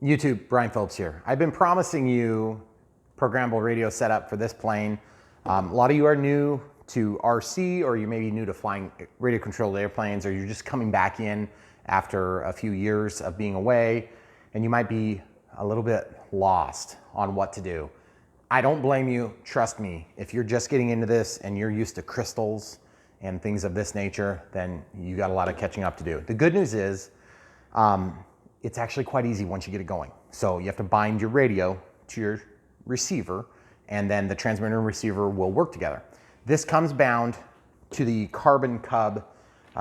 YouTube, Brian Phillips here. I've been promising you programmable radio setup for this plane. A lot of you are new to RC, or you may be new to flying radio controlled airplanes, or you're just coming back in after a few years of being away, and you might be a little bit lost on what to do. I don't blame you, trust me. If you're just getting into this and you're used to crystals and things of this nature, then you got a lot of catching up to do. The good news is, it's actually quite easy once you get it going. So you have to bind your radio to your receiver, and then the transmitter and receiver will work together. This comes bound to the carbon cub.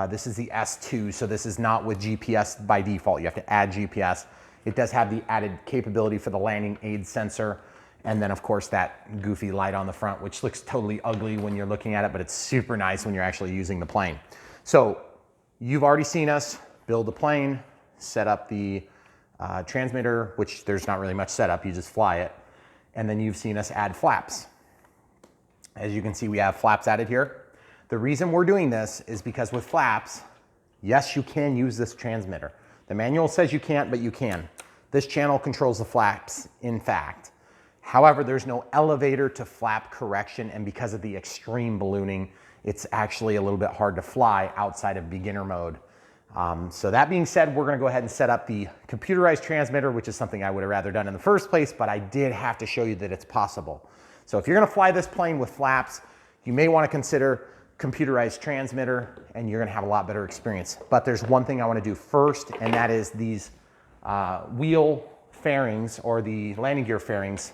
This is the S2, so this is not with GPS by default. You have to add GPS. It does have the added capability for the landing aid sensor, and then of course that goofy light on the front, which looks totally ugly when you're looking at it, but it's super nice when you're actually using the plane. So you've already seen us build the plane, set up the transmitter, which there's not really much setup, you just fly it. And then you've seen us add flaps. As you can see, we have flaps added here. The reason we're doing this is because with flaps, yes, you can use this transmitter. The manual says you can't, but you can. This channel controls the flaps, in fact. However, there's no elevator to flap correction, and because of the extreme ballooning, it's actually a little bit hard to fly outside of beginner mode. So that being said, we're gonna go ahead and set up the computerized transmitter, which is something I would have rather done in the first place, but I did have to show you that it's possible. So if you're gonna fly this plane with flaps, you may wanna consider computerized transmitter, and you're gonna have a lot better experience. But there's one thing I wanna do first, and that is these wheel fairings, or the landing gear fairings.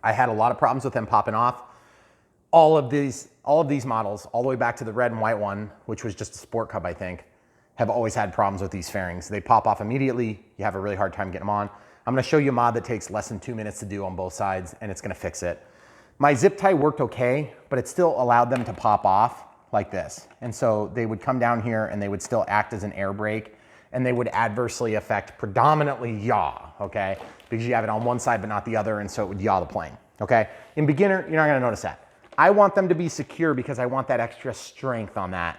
I had a lot of problems with them popping off. All of these models, all the way back to the red and white one, which was just a sport cub, I think, have always had problems with these fairings. They pop off immediately. You have a really hard time getting them on. I'm gonna show you a mod that takes less than 2 minutes to do on both sides, and it's gonna fix it. My zip tie worked okay, but it still allowed them to pop off like this. And so they would come down here and they would still act as an air brake, and they would adversely affect predominantly yaw, okay? Because you have it on one side but not the other, and so it would yaw the plane, okay? In beginner, you're not gonna notice that. I want them to be secure because I want that extra strength on that.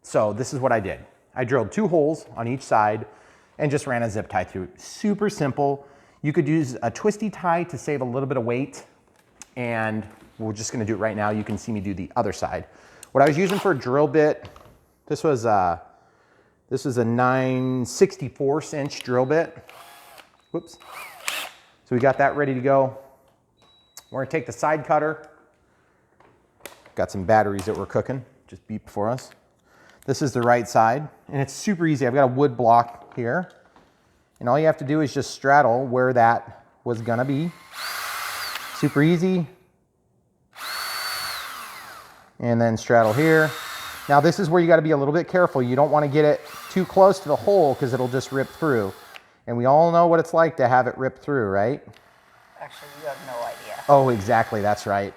So this is what I did. I drilled 2 holes on each side and just ran a zip tie through. Super simple. You could use a twisty tie to save a little bit of weight, and we're just gonna do it right now. You can see me do the other side. What I was using for a drill bit, this was a 9/64 inch drill bit. Whoops. So we got that ready to go. We're gonna take the side cutter. Got some batteries that we're cooking, just beeped for us. This is the right side, and it's super easy. I've got a wood block here, and all you have to do is just straddle where that was gonna be. Super easy. And then straddle here. Now this is where you gotta be a little bit careful. You don't wanna get it too close to the hole because it'll just rip through. And we all know what it's like to have it rip through, right? Actually, you have no idea. Oh, exactly, that's right.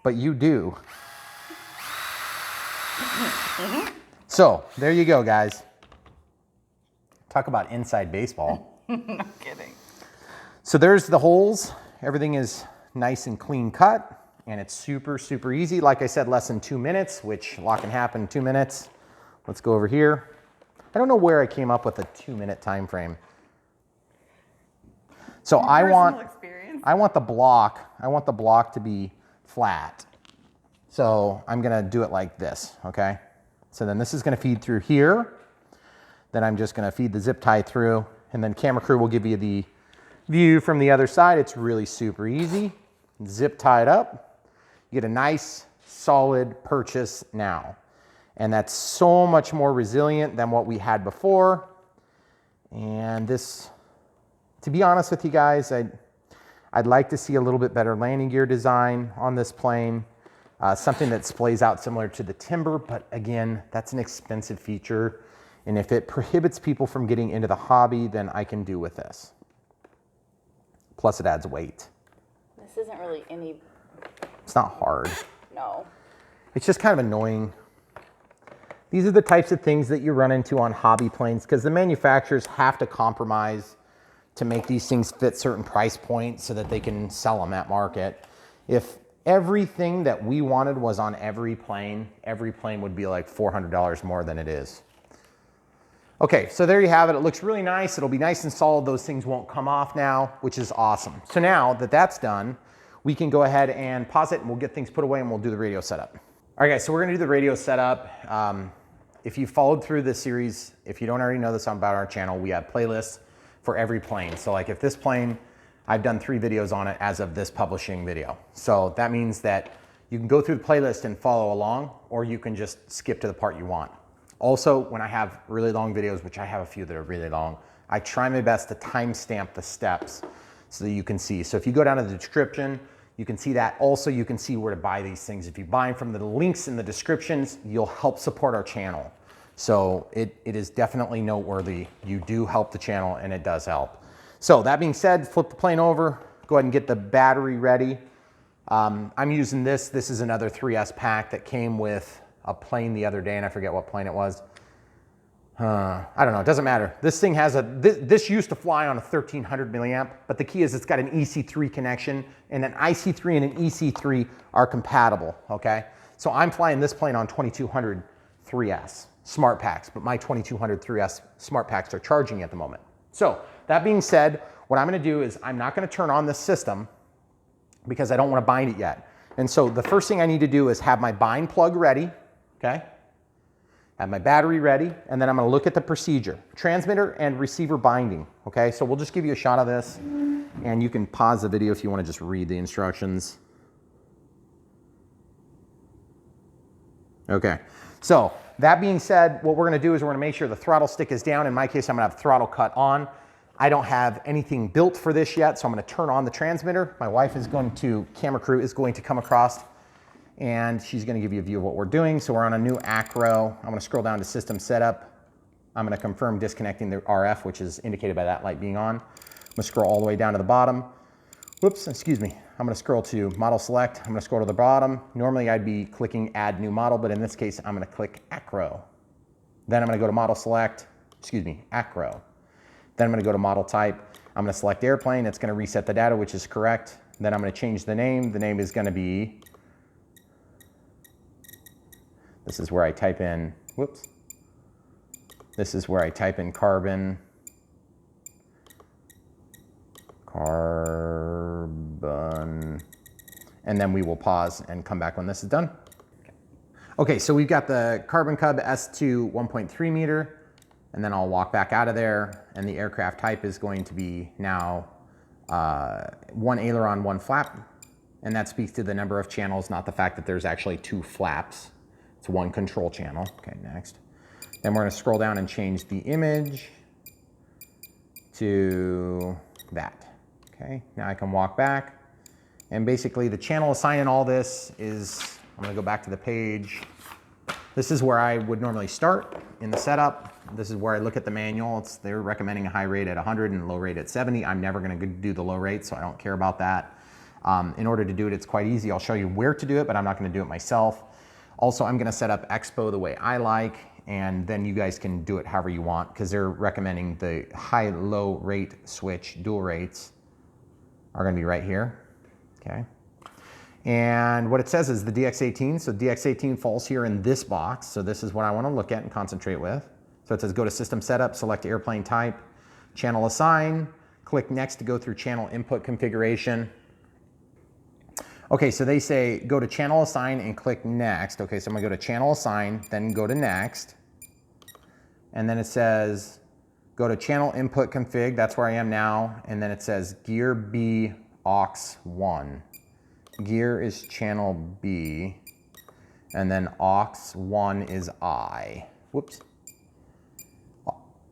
But you do. So there you go, guys. Talk about inside baseball. No kidding. So there's the holes. Everything is nice and clean cut, and it's super, super easy. Like I said, less than 2 minutes, which a lot can happen in 2 minutes. Let's go over here. I don't know where I came up with a 2-minute time frame. So I want the block to be flat. So I'm gonna do it like this, okay? So then this is gonna feed through here. Then I'm just gonna feed the zip tie through, and then camera crew will give you the view from the other side. It's really super easy. Zip tie it up. You get a nice, solid purchase now. And that's so much more resilient than what we had before. And this, to be honest with you guys, I'd like to see a little bit better landing gear design on this plane. Something that splays out similar to the Timber, but again, that's an expensive feature. And if it prohibits people from getting into the hobby, then I can do with this. Plus it adds weight. This isn't really any... It's not hard. No. It's just kind of annoying. These are the types of things that you run into on hobby planes because the manufacturers have to compromise to make these things fit certain price points so that they can sell them at market. If everything that we wanted was on every plane would be like $400 more than it is. Okay, so there you have it. It looks really nice. It'll be nice and solid. Those things won't come off now, which is awesome. So now that that's done, we can go ahead and pause it and we'll get things put away and we'll do the radio setup. All right, guys, so we're gonna do the radio setup. If you followed through this series, if you don't already know this about our channel, we have playlists for every plane. So like if this plane, I've done 3 videos on it as of this publishing video. So that means that you can go through the playlist and follow along, or you can just skip to the part you want. Also, when I have really long videos, which I have a few that are really long, I try my best to timestamp the steps so that you can see. So if you go down to the description, you can see that. Also, you can see where to buy these things. If you buy them from the links in the descriptions, you'll help support our channel. So it is definitely noteworthy. You do help the channel and it does help. So that being said, flip the plane over, go ahead and get the battery ready. I'm using this. This is another 3S pack that came with a plane the other day, and I forget what plane it was. I don't know, it doesn't matter. This thing has this used to fly on a 1300 milliamp, but the key is it's got an EC3 connection, and an IC3 and an EC3 are compatible, okay? So I'm flying this plane on 2200 3S smart packs, but my 2200 3S smart packs are charging at the moment. So that being said, what I'm gonna do is I'm not gonna turn on this system because I don't wanna bind it yet. And so the first thing I need to do is have my bind plug ready, okay? Have my battery ready, and then I'm gonna look at the procedure. Transmitter and receiver binding, okay? So we'll just give you a shot of this, and you can pause the video if you wanna just read the instructions. Okay, so that being said, what we're gonna do is we're gonna make sure the throttle stick is down. In my case, I'm gonna have throttle cut on. I don't have anything built for this yet, so I'm gonna turn on the transmitter. My wife is going to, camera crew is going to come across, and she's gonna give you a view of what we're doing. So we're on a new acro. I'm gonna scroll down to system setup. I'm gonna confirm disconnecting the RF, which is indicated by that light being on. I'm gonna scroll all the way down to the bottom. Whoops, excuse me. I'm gonna scroll to model select. I'm gonna scroll to the bottom. Normally I'd be clicking add new model, but in this case, I'm gonna click acro. Then I'm gonna go to model select, excuse me, acro. Then I'm gonna go to model type. I'm gonna select airplane. It's gonna reset the data, which is correct. Then I'm gonna change the name. The name is gonna be, this is where I type in, whoops. This is where I type in carbon. And then we will pause and come back when this is done. Okay, so we've got the Carbon Cub S2 1.3 meter, and then I'll walk back out of there, and the aircraft type is going to be now 1 aileron, 1 flap, and that speaks to the number of channels, not the fact that there's actually 2 flaps. It's 1 control channel. Okay, next. Then we're gonna scroll down and change the image to that. Okay, now I can walk back. And basically the channel assign in all this is, I'm gonna go back to the page. This is where I would normally start in the setup. This is where I look at the manual. They're recommending a high rate at 100 and low rate at 70. I'm never gonna do the low rate, so I don't care about that. In order to do it, it's quite easy. I'll show you where to do it, but I'm not gonna do it myself. Also, I'm gonna set up Expo the way I like, and then you guys can do it however you want, because they're recommending the high-low rate switch, dual rates, are gonna be right here, okay? And what it says is the DX18, so DX18 falls here in this box, so this is what I wanna look at and concentrate with. So it says go to system setup, select airplane type, channel assign, click next to go through channel input configuration. Okay, so they say go to channel assign and click next. Okay, so I'm gonna go to channel assign, then go to next. And then it says go to channel input config, that's where I am now. And then it says gear B aux 1. Gear is channel B, and then aux 1 is I. Whoops.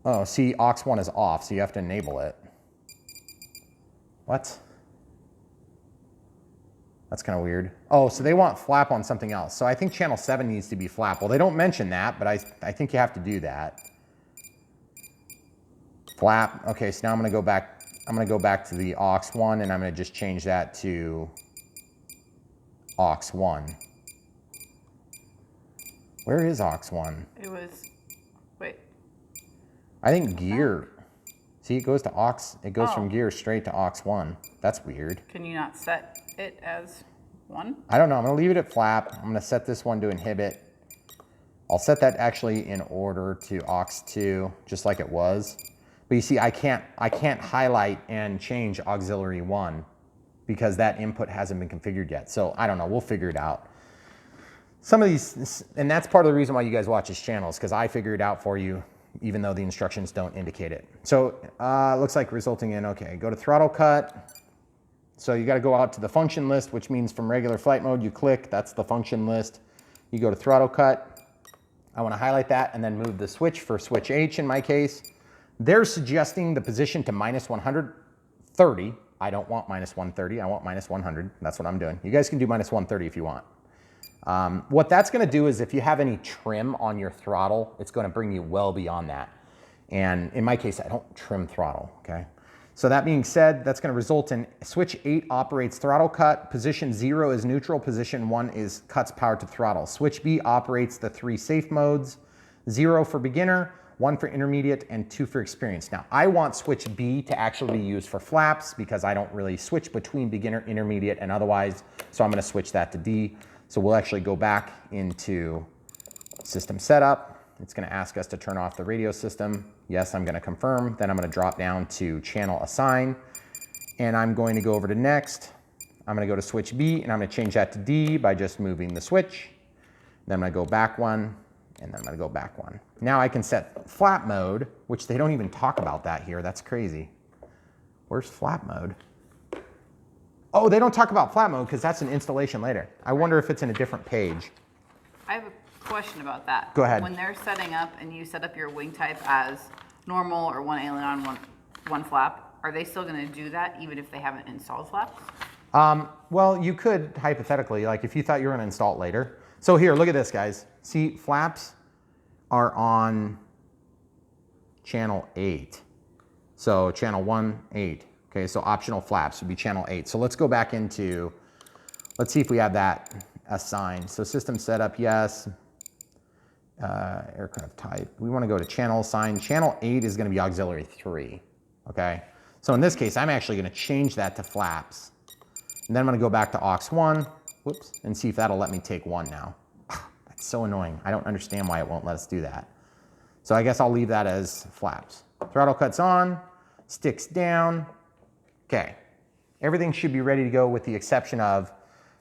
Oh, see, aux 1 is off, so you have to enable it. What? That's kind of weird. Oh, so they want flap on something else. So I think channel 7 needs to be flap. Well, they don't mention that, but I think you have to do that. Flap. Okay, so now I'm gonna go back. I'm gonna go back to the aux 1, and I'm gonna just change that to aux 1. Where is aux 1? It was, wait. I think gear. See, it goes to aux. It goes from gear straight to aux 1. That's weird. Can you not set it as 1? I don't know. I'm gonna leave it at flap. I'm gonna set this one to inhibit. I'll set that actually in order to aux2, just like it was. But you see, I can't highlight and change auxiliary 1 because that input hasn't been configured yet. So I don't know, we'll figure it out. Some of these, and that's part of the reason why you guys watch this channel, is because I figure it out for you, even though the instructions don't indicate it. So looks like resulting in, okay, go to throttle cut. So you gotta go out to the function list, which means from regular flight mode, you click, that's the function list. You go to throttle cut. I wanna highlight that and then move the switch for switch H in my case. They're suggesting the position to minus 130. I don't want minus 130, I want minus 100. That's what I'm doing. You guys can do minus 130 if you want. What that's gonna do is if you have any trim on your throttle, it's gonna bring you well beyond that. And in my case, I don't trim throttle, okay? So that being said, that's gonna result in switch 8 operates throttle cut, position 0 is neutral, position 1 is cuts power to throttle. Switch B operates the 3 safe modes, 0 for beginner, 1 for intermediate, and 2 for experienced. Now, I want switch B to actually be used for flaps because I don't really switch between beginner, intermediate, and otherwise, so I'm gonna switch that to D. So we'll actually go back into system setup. It's gonna ask us to turn off the radio system. Yes, I'm gonna confirm. Then I'm gonna drop down to channel assign, and I'm going to go over to next. I'm gonna go to switch B, and I'm gonna change that to D by just moving the switch. Then I'm gonna go back one, and then I'm gonna go back one. Now I can set flap mode, which they don't even talk about that here. That's crazy. Where's flap mode? Oh, they don't talk about flap mode because that's an installation later. I wonder if it's in a different page. I have a question about that. Go ahead. When they're setting up and you set up your wing type as normal or one aileron, one flap, are they still gonna do that even if they haven't installed flaps? Well, you could hypothetically, like if you thought you were gonna install it later. So here, look at this, guys. See, flaps are on channel 8. So channel 1, 8. Okay, so optional flaps would be channel 8. So let's go back into, let's see if we have that assigned. So system setup, yes. Aircraft type, we wanna go to channel assign. Channel 8 is gonna be auxiliary 3, okay? So in this case, I'm actually gonna change that to flaps. And then I'm gonna go back to aux 1, whoops, and see if that'll let me take 1 now. That's so annoying. I don't understand why it won't let us do that. So I guess I'll leave that as flaps. Throttle cuts on, sticks down. Okay, everything should be ready to go with the exception of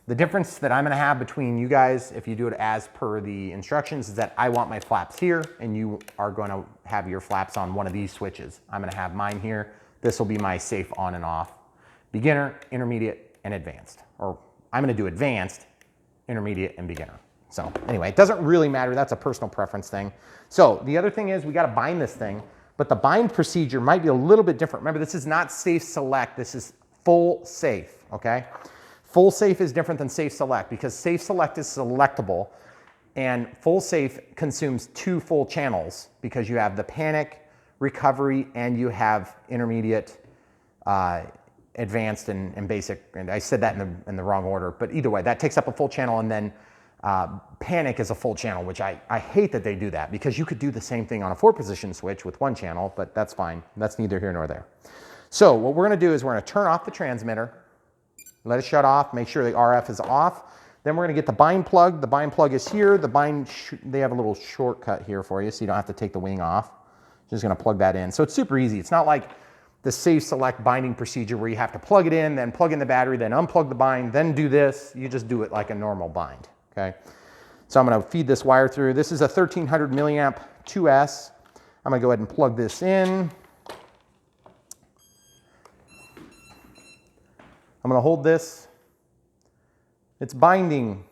the difference that I'm gonna have between you guys, if you do it as per the instructions, is that I want my flaps here and you are gonna have your flaps on one of these switches. I'm gonna have mine here. This will be my safe on and off. Beginner, intermediate, and advanced. Or I'm gonna do advanced, intermediate, and beginner. So anyway, it doesn't really matter. That's a personal preference thing. So the other thing is we gotta bind this thing, but the bind procedure might be a little bit different. Remember, this is not safe select, this is full safe, okay? Full safe is different than safe select because safe select is selectable and full safe consumes 2 full channels because you have the panic, recovery, and you have intermediate, advanced, and basic. And I said that in the wrong order, but either way, that takes up a full channel, and then panic is a full channel, which I hate that they do that because you could do the same thing on a 4-position switch with 1 channel, but that's fine. That's neither here nor there. So what we're gonna do is we're gonna turn off the transmitter, let it shut off, make sure the RF is off. Then we're gonna get the bind plug. The bind plug is here. The bind, they have a little shortcut here for you so you don't have to take the wing off. Just gonna plug that in. So it's super easy. It's not like the safe select binding procedure where you have to plug it in, then plug in the battery, then unplug the bind, then do this. You just do it like a normal bind, okay? So I'm gonna feed this wire through. This is a 1300 milliamp 2S. I'm gonna go ahead and plug this in. I'm gonna hold this. It's binding.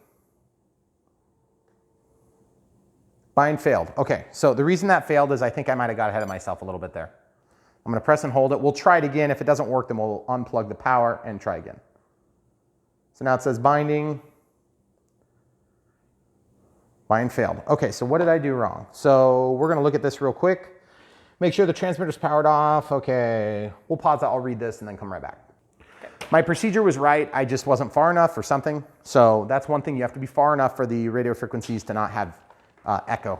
Bind failed. Okay, so the reason that failed is I think I might have got ahead of myself a little bit there. I'm gonna press and hold it. We'll try it again. If it doesn't work, then we'll unplug the power and try again. So now it says binding. Bind failed. Okay, so what did I do wrong? So we're gonna look at this real quick. Make sure the transmitter's powered off. Okay, we'll pause that. I'll read this and then come right back. My procedure was right. I just wasn't far enough or something. So that's one thing. You have to be far enough for the radio frequencies to not have echo.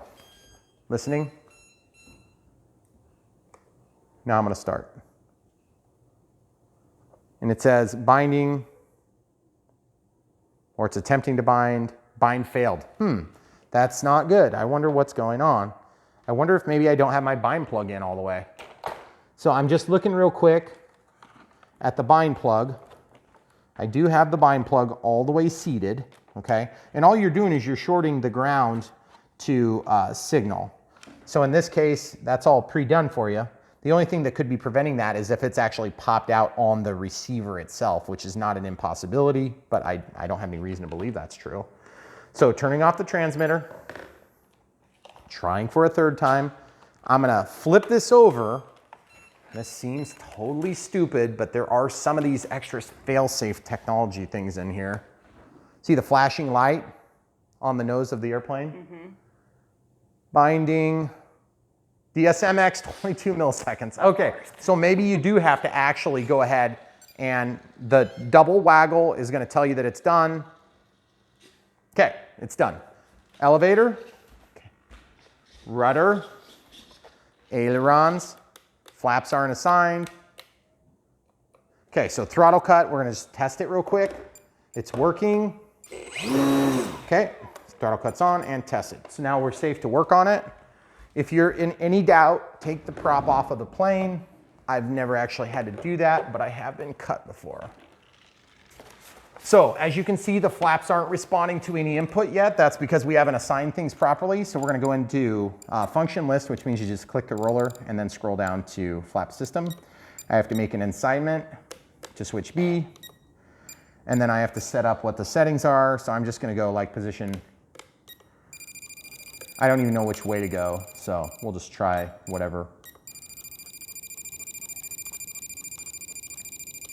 Listening. Now I'm going to start. And it says binding, or it's attempting to bind. Bind failed. That's not good. I wonder what's going on. I wonder if maybe I don't have my bind plug in all the way. So I'm just looking real quick at the bind plug. I do have the bind plug all the way seated, okay? And all you're doing is you're shorting the ground to signal. So in this case, that's all pre-done for you. The only thing that could be preventing that is if it's actually popped out on the receiver itself, which is not an impossibility, but I don't have any reason to believe that's true. So turning off the transmitter, trying for a third time. I'm gonna flip this over. This seems totally stupid, but there are some of these extra fail-safe technology things in here. See the flashing light on the nose of the airplane? Mm-hmm. Binding, DSMX 22 milliseconds. Okay, so maybe you do have to actually go ahead and the double waggle is gonna tell you that it's done. Okay, it's done. Elevator, okay. Rudder, ailerons, flaps aren't assigned. Okay, so throttle cut, we're gonna just test it real quick. It's working. Okay, throttle cut's on and test it. So now we're safe to work on it. If you're in any doubt, take the prop off of the plane. I've never actually had to do that, but I have been cut before. So as you can see, the flaps aren't responding to any input yet. That's because we haven't assigned things properly. So we're gonna go into function list, which means you just click the roller and then scroll down to flap system. I have to make an assignment to switch B. And then I have to set up what the settings are. So I'm just gonna go like position. I don't even know which way to go. So we'll just try whatever.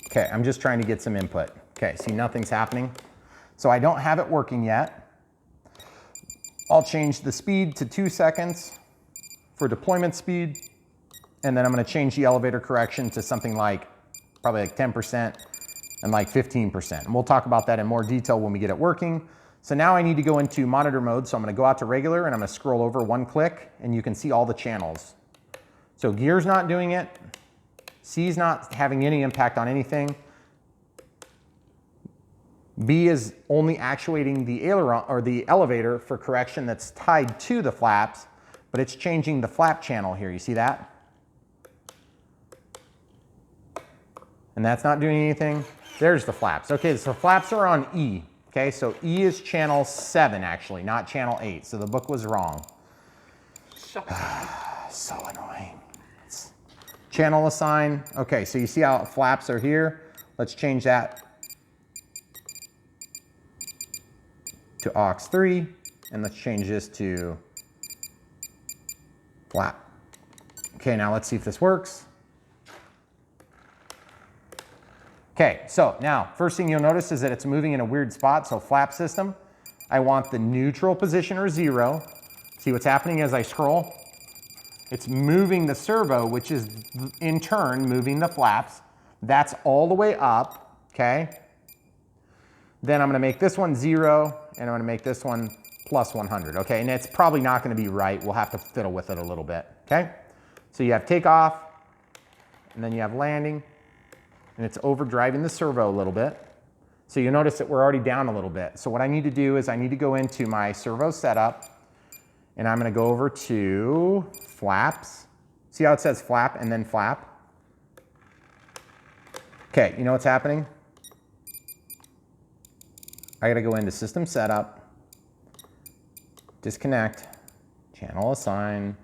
Okay, I'm just trying to get some input. Okay, see nothing's happening. So I don't have it working yet. I'll change the speed to 2 seconds for deployment speed. And then I'm gonna change the elevator correction to something like, probably like 10% and like 15%. And we'll talk about that in more detail when we get it working. So now I need to go into monitor mode. So I'm gonna go out to regular and I'm gonna scroll over one click and you can see all the channels. So gear's not doing it. C's not having any impact on anything. B is only actuating the aileron or the elevator for correction that's tied to the flaps, but it's changing the flap channel here. You see that? And that's not doing anything. There's the flaps. Okay, so flaps are on E. Okay, so E is channel 7 actually, not channel 8. So the book was wrong. So annoying. Channel assign. Okay, so you see how flaps are here. Let's change that to aux 3, and let's change this to flap. Okay, now let's see if this works. Okay, so now, first thing you'll notice is that it's moving in a weird spot, so flap system. I want the neutral position or 0. See what's happening as I scroll? It's moving the servo, which is in turn moving the flaps. That's all the way up, okay? Then I'm gonna make this one 0, and I'm gonna make this one plus 100, okay? And it's probably not gonna be right. We'll have to fiddle with it a little bit, okay? So you have takeoff, and then you have landing, and it's overdriving the servo a little bit. So you notice that we're already down a little bit. So what I need to do is I need to go into my servo setup, and I'm gonna go over to flaps. See how it says flap and then flap? Okay, you know what's happening? I gotta go into system setup, disconnect, channel assign.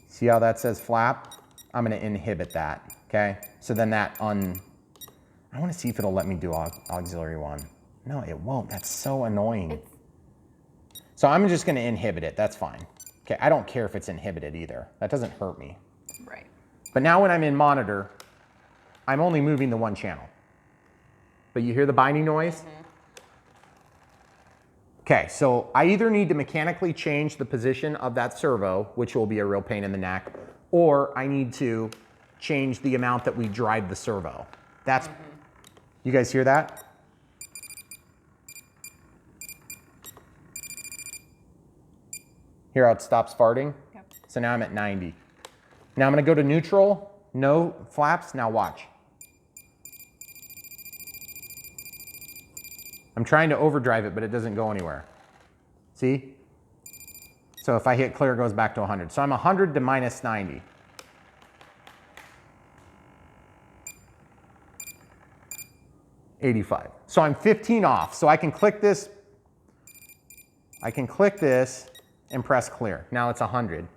See how that says flap? I'm gonna inhibit that, okay? So then that I wanna see if it'll let me do auxiliary 1. No, it won't, that's so annoying. So I'm just gonna inhibit it, that's fine. Okay, I don't care if it's inhibited either. That doesn't hurt me. Right. But now when I'm in monitor, I'm only moving the one channel. But you hear the binding noise? Mm-hmm. Okay, so I either need to mechanically change the position of that servo, which will be a real pain in the neck, or I need to change the amount that we drive the servo. That's, you guys hear that? Here how it stops farting. Yep. So now I'm at 90. Now I'm gonna go to neutral, no flaps, now watch. I'm trying to overdrive it, but it doesn't go anywhere. See? So if I hit clear, it goes back to 100. So I'm 100 to minus 90. $85. So I'm 15 off. So I can click this. I can click this and press clear. Now it's 100.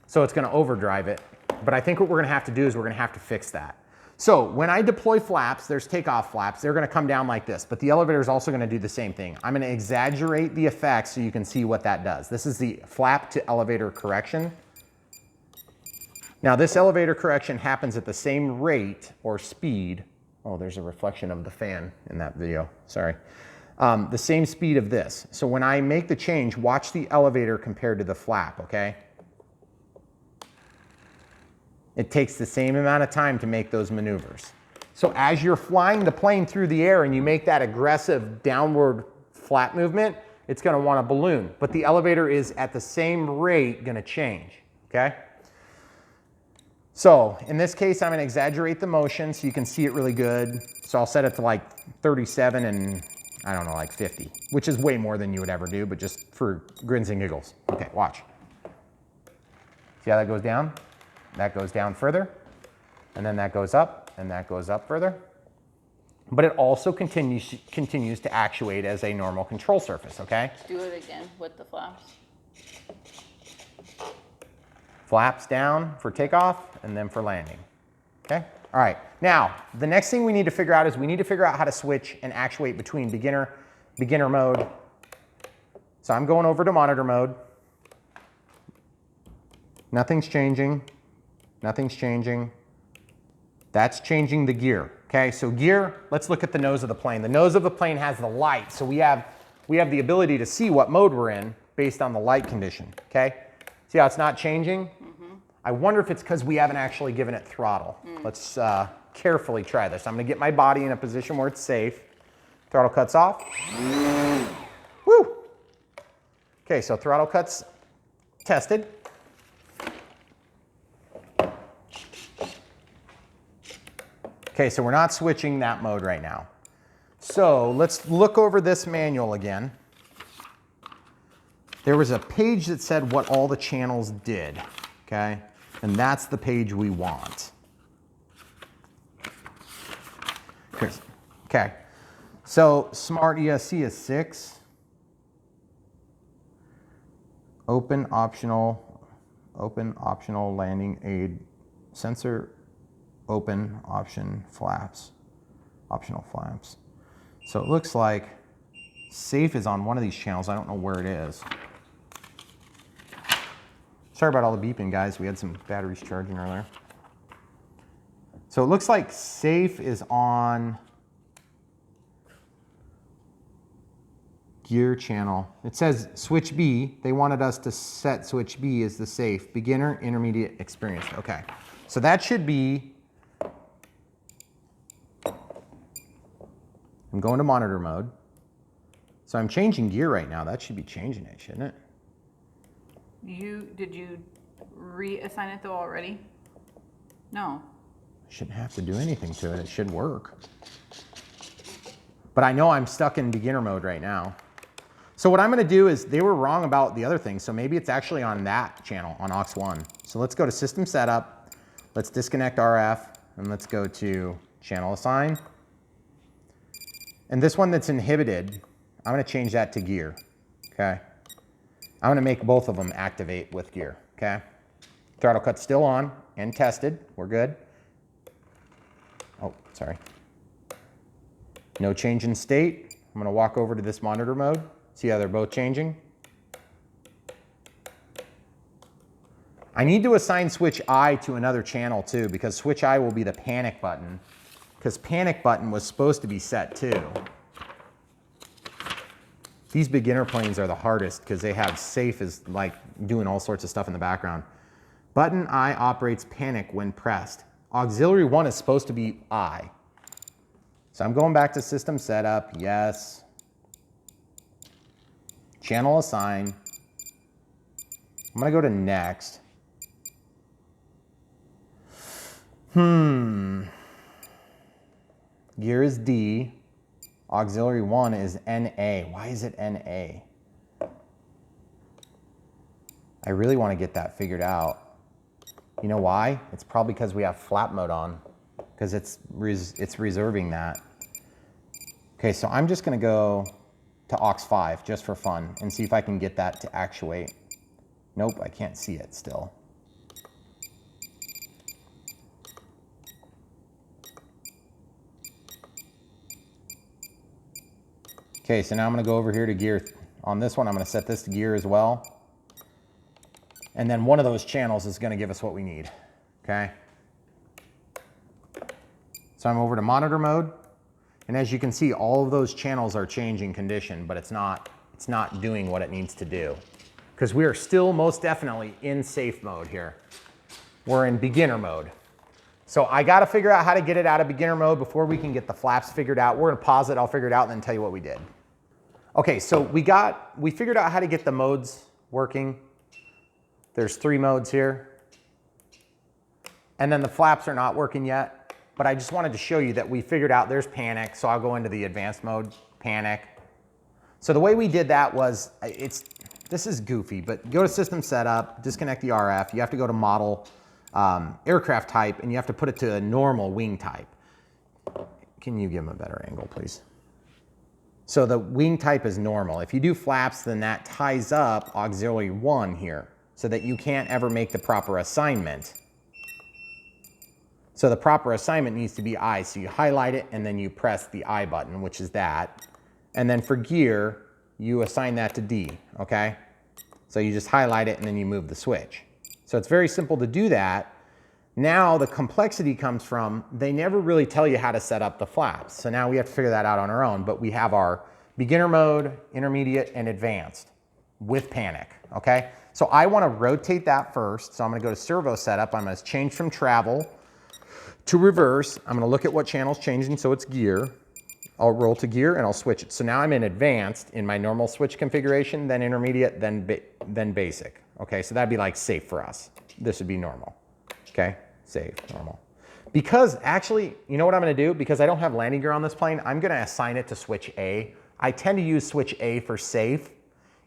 So it's going to overdrive it. But I think what we're going to have to do is we're going to have to fix that. So when I deploy flaps, there's takeoff flaps. They're going to come down like this. But the elevator is also going to do the same thing. I'm going to exaggerate the effects so you can see what that does. This is the flap to elevator correction. Now this elevator correction happens at the same rate or speed. Oh, there's a reflection of the fan in that video. Sorry. The same speed of this. So when I make the change, watch the elevator compared to the flap, okay? It takes the same amount of time to make those maneuvers. So as you're flying the plane through the air and you make that aggressive downward flap movement, it's going to want to balloon. But the elevator is at the same rate going to change, okay? So in this case, I'm going to exaggerate the motion so you can see it really good. So I'll set it to like 37 and I don't know, like 50, which is way more than you would ever do, but just for grins and giggles. Okay, watch. See how that goes down? That goes down further, and then that goes up, and that goes up further. But it also continues to actuate as a normal control surface, okay? Do it again with the flaps. Flaps down for takeoff, and then for landing, okay? All right, now, the next thing we need to figure out is we need to figure out how to switch and actuate between beginner mode. So I'm going over to monitor mode. Nothing's changing. Nothing's changing. That's changing the gear. Okay, so gear, let's look at the nose of the plane. The nose of the plane has the light, so we have the ability to see what mode we're in based on the light condition, okay? See how it's not changing? Mm-hmm. I wonder if it's because we haven't actually given it throttle. Let's carefully try this. I'm gonna get my body in a position where it's safe. Throttle cuts off. Woo! Okay, so throttle cuts tested. Okay, so we're not switching that mode right now. So let's look over this manual again. There was a page that said what all the channels did, okay? And that's the page we want. Okay, so Smart ESC is 6. Open optional landing aid sensor. Open optional flaps. So it looks like safe is on one of these channels. I don't know where it is. Sorry about all the beeping, guys. We had some batteries charging earlier. So it looks like safe is on gear channel. It says switch B. They wanted us to set switch B as the safe. Beginner, intermediate, experienced. Okay. So that should be, I'm going to monitor mode. So I'm changing gear right now. That should be changing it, shouldn't it? Did you reassign it though already? No. I shouldn't have to do anything to it. It should work. But I know I'm stuck in beginner mode right now. So what I'm going to do is, they were wrong about the other thing. So maybe it's actually on that channel, on aux 1. So let's go to system setup. Let's disconnect RF and let's go to channel assign. And this one that's inhibited, I'm going to change that to gear, okay? I'm going to make both of them activate with gear, okay? Throttle cut's still on and tested. We're good. Oh, sorry. No change in state. I'm going to walk over to this monitor mode. See how they're both changing? I need to assign switch I to another channel too, because switch I will be the panic button, because panic button was supposed to be set too. These beginner planes are the hardest because they have safe as like doing all sorts of stuff in the background. Button I operates panic when pressed. Auxiliary 1 is supposed to be I. So I'm going back to system setup, yes. Channel assign. I'm gonna go to next. Gear is D. Auxiliary 1 is NA. Why is it NA? I really want to get that figured out. You know why? It's probably because we have flap mode on, because it's reserving that. Okay, so I'm just going to go to aux 5 just for fun and see if I can get that to actuate. Nope, I can't see it still. Okay, so now I'm going to go over here to gear. On this one, I'm going to set this to gear as well. And then one of those channels is going to give us what we need. Okay. So I'm over to monitor mode. And as you can see, all of those channels are changing condition, but it's not doing what it needs to do. Because we are still most definitely in safe mode here. We're in beginner mode. So I got to figure out how to get it out of beginner mode before we can get the flaps figured out. We're going to pause it, I'll figure it out, and then tell you what we did. Okay, so we figured out how to get the modes working. There's 3 modes here. And then the flaps are not working yet, but I just wanted to show you that we figured out there's panic, so I'll go into the advanced mode, panic. So the way we did that was, this is goofy, but go to system setup, disconnect the RF, you have to go to model, aircraft type, and you have to put it to a normal wing type. Can you give them a better angle, please? So the wing type is normal. If you do flaps, then that ties up auxiliary 1 here, so that you can't ever make the proper assignment. So the proper assignment needs to be I. So you highlight it and then you press the I button, which is that. And then for gear, you assign that to D, okay? So you just highlight it and then you move the switch. So it's very simple to do that. Now the complexity comes from, they never really tell you how to set up the flaps. So now we have to figure that out on our own, but we have our beginner mode, intermediate, and advanced with panic, okay? So I want to rotate that first. So I'm going to go to servo setup. I'm going to change from travel to reverse. I'm going to look at what channel's changing, so it's gear. I'll roll to gear and I'll switch it. So now I'm in advanced in my normal switch configuration, then intermediate, then basic. Okay, so that'd be like safe for us. This would be normal. Okay, safe, normal. Because actually, you know what I'm going to do? Because I don't have landing gear on this plane, I'm going to assign it to switch A. I tend to use switch A for safe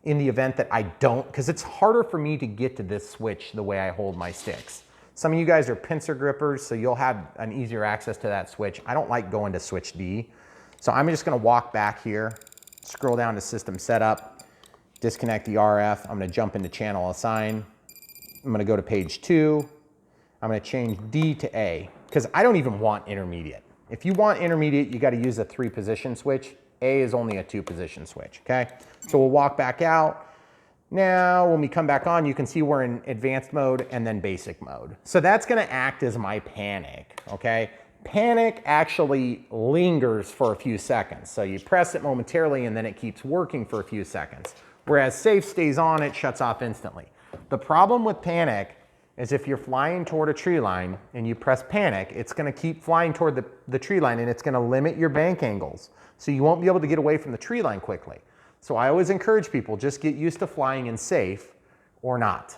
in the event that I don't, because it's harder for me to get to this switch the way I hold my sticks. Some of you guys are pincer grippers, so you'll have an easier access to that switch. I don't like going to switch D. So I'm just going to walk back here, scroll down to system setup, disconnect the RF. I'm going to jump into channel assign. I'm going to go to page 2. I'm going to change D to A because I don't even want intermediate. If you want intermediate, you got to use a 3-position switch. A is only a 2-position switch, okay? So we'll walk back out. Now, when we come back on, you can see we're in advanced mode and then basic mode. So that's going to act as my panic, okay? Panic actually lingers for a few seconds. So you press it momentarily and then it keeps working for a few seconds. Whereas safe stays on, it shuts off instantly. The problem with panic is if you're flying toward a tree line and you press panic, it's going to keep flying toward the tree line and it's going to limit your bank angles. So you won't be able to get away from the tree line quickly. So I always encourage people, just get used to flying in safe or not.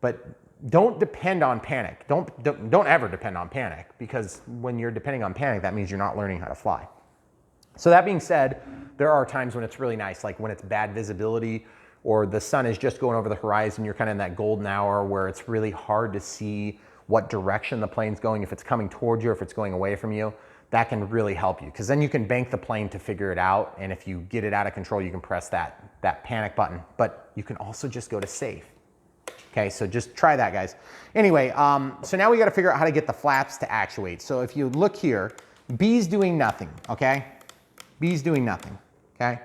But don't depend on panic. Don't ever depend on panic, because when you're depending on panic, that means you're not learning how to fly. So that being said, there are times when it's really nice, like when it's bad visibility or the sun is just going over the horizon, you're kind of in that golden hour where it's really hard to see what direction the plane's going, if it's coming towards you or if it's going away from you. That can really help you, because then you can bank the plane to figure it out, and if you get it out of control, you can press that panic button. But you can also just go to safe. Okay, so just try that, guys. Anyway, so now we got to figure out how to get the flaps to actuate. So if you look here, B's doing nothing, okay? B's doing nothing, okay?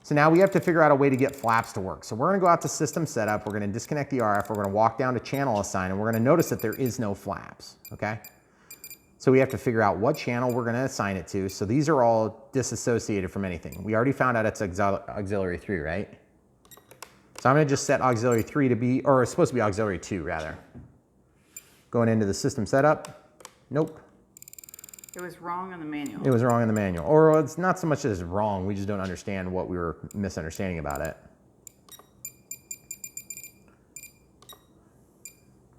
So now we have to figure out a way to get flaps to work. So we're going to go out to system setup, we're going to disconnect the RF, we're going to walk down to channel assign, and we're going to notice that there is no flaps, okay? So we have to figure out what channel we're going to assign it to. So these are all disassociated from anything. We already found out it's auxiliary 3, right? So I'm going to just set auxiliary 3 to be, or it's supposed to be auxiliary 2 rather. Going into the system setup. Nope. It was wrong in the manual. It was wrong in the manual. Or it's not so much as wrong, we just don't understand what we were misunderstanding about it.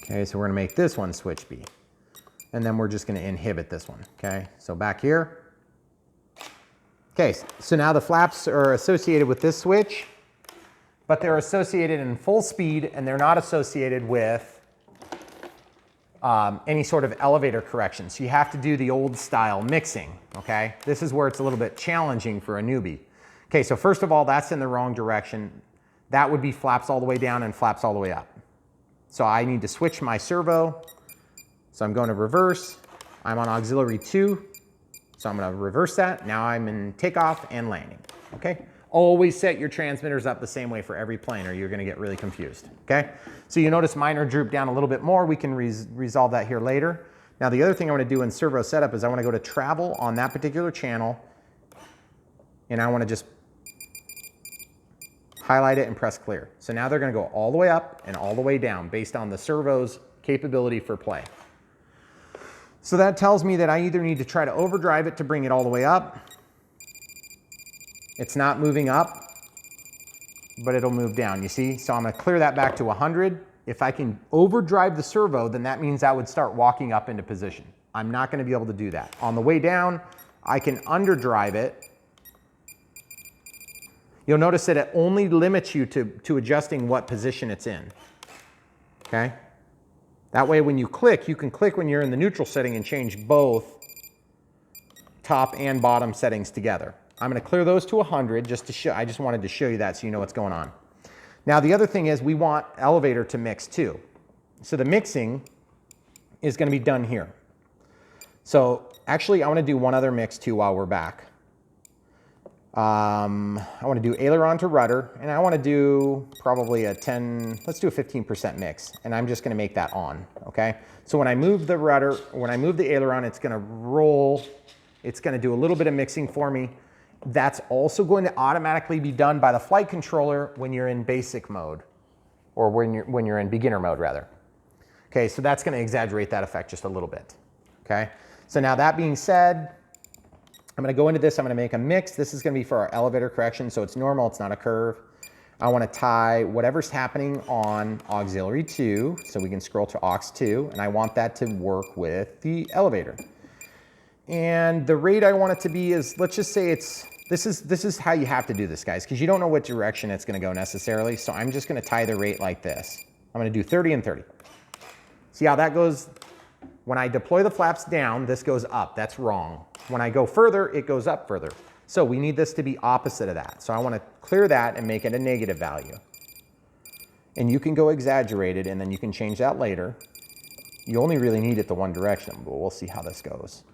Okay, so we're going to make this one switch B. And then we're just going to inhibit this one, okay? So back here. Okay, so now the flaps are associated with this switch, but they're associated in full speed and they're not associated with any sort of elevator correction. So you have to do the old style mixing, okay? This is where it's a little bit challenging for a newbie. Okay, so first of all, that's in the wrong direction. That would be flaps all the way down and flaps all the way up. So I need to switch my servo. So I'm going to reverse. I'm on auxiliary 2. So I'm going to reverse that. Now I'm in takeoff and landing, okay? Always set your transmitters up the same way for every plane or you're going to get really confused, okay? So you notice mine are drooped down a little bit more. We can resolve that here later. Now the other thing I want to do in servo setup is I want to go to travel on that particular channel and I want to just highlight it and press clear. So now they're going to go all the way up and all the way down based on the servo's capability for play. So that tells me that I either need to try to overdrive it to bring it all the way up. It's not moving up, but it'll move down, you see? So I'm gonna clear that back to 100. If I can overdrive the servo, then that means I would start walking up into position. I'm not gonna be able to do that. On the way down, I can underdrive it. You'll notice that it only limits you to adjusting what position it's in, okay? That way when you can click when you're in the neutral setting and change both top and bottom settings together. I'm going to clear those to 100 just to show, I just wanted to show you that so you know what's going on. Now the other thing is we want elevator to mix too. So the mixing is going to be done here. So actually I want to do one other mix too while we're back. I want to do aileron to rudder and I want to do probably a 10, let's do a 15% mix and I'm just going to make that on, okay? So when I move the rudder, when I move the aileron, it's going to roll, it's going to do a little bit of mixing for me. That's also going to automatically be done by the flight controller when you're in basic mode or when you're in beginner mode rather. Okay, so that's going to exaggerate that effect just a little bit. Okay, so now that being said, I'm going to go into this, I'm going to make a mix. This is going to be for our elevator correction, so it's normal, it's not a curve. I want to tie whatever's happening on auxiliary 2, so we can scroll to aux 2, and I want that to work with the elevator. And the rate I want it to be is, let's just say this is how you have to do this, guys, because you don't know what direction it's going to go necessarily. So I'm just going to tie the rate like this. I'm going to do 30 and 30. See how that goes? When I deploy the flaps down, this goes up. That's wrong. When I go further, it goes up further. So we need this to be opposite of that. So I want to clear that and make it a negative value. And you can go exaggerated, and then you can change that later. You only really need it the one direction, but we'll see how this goes.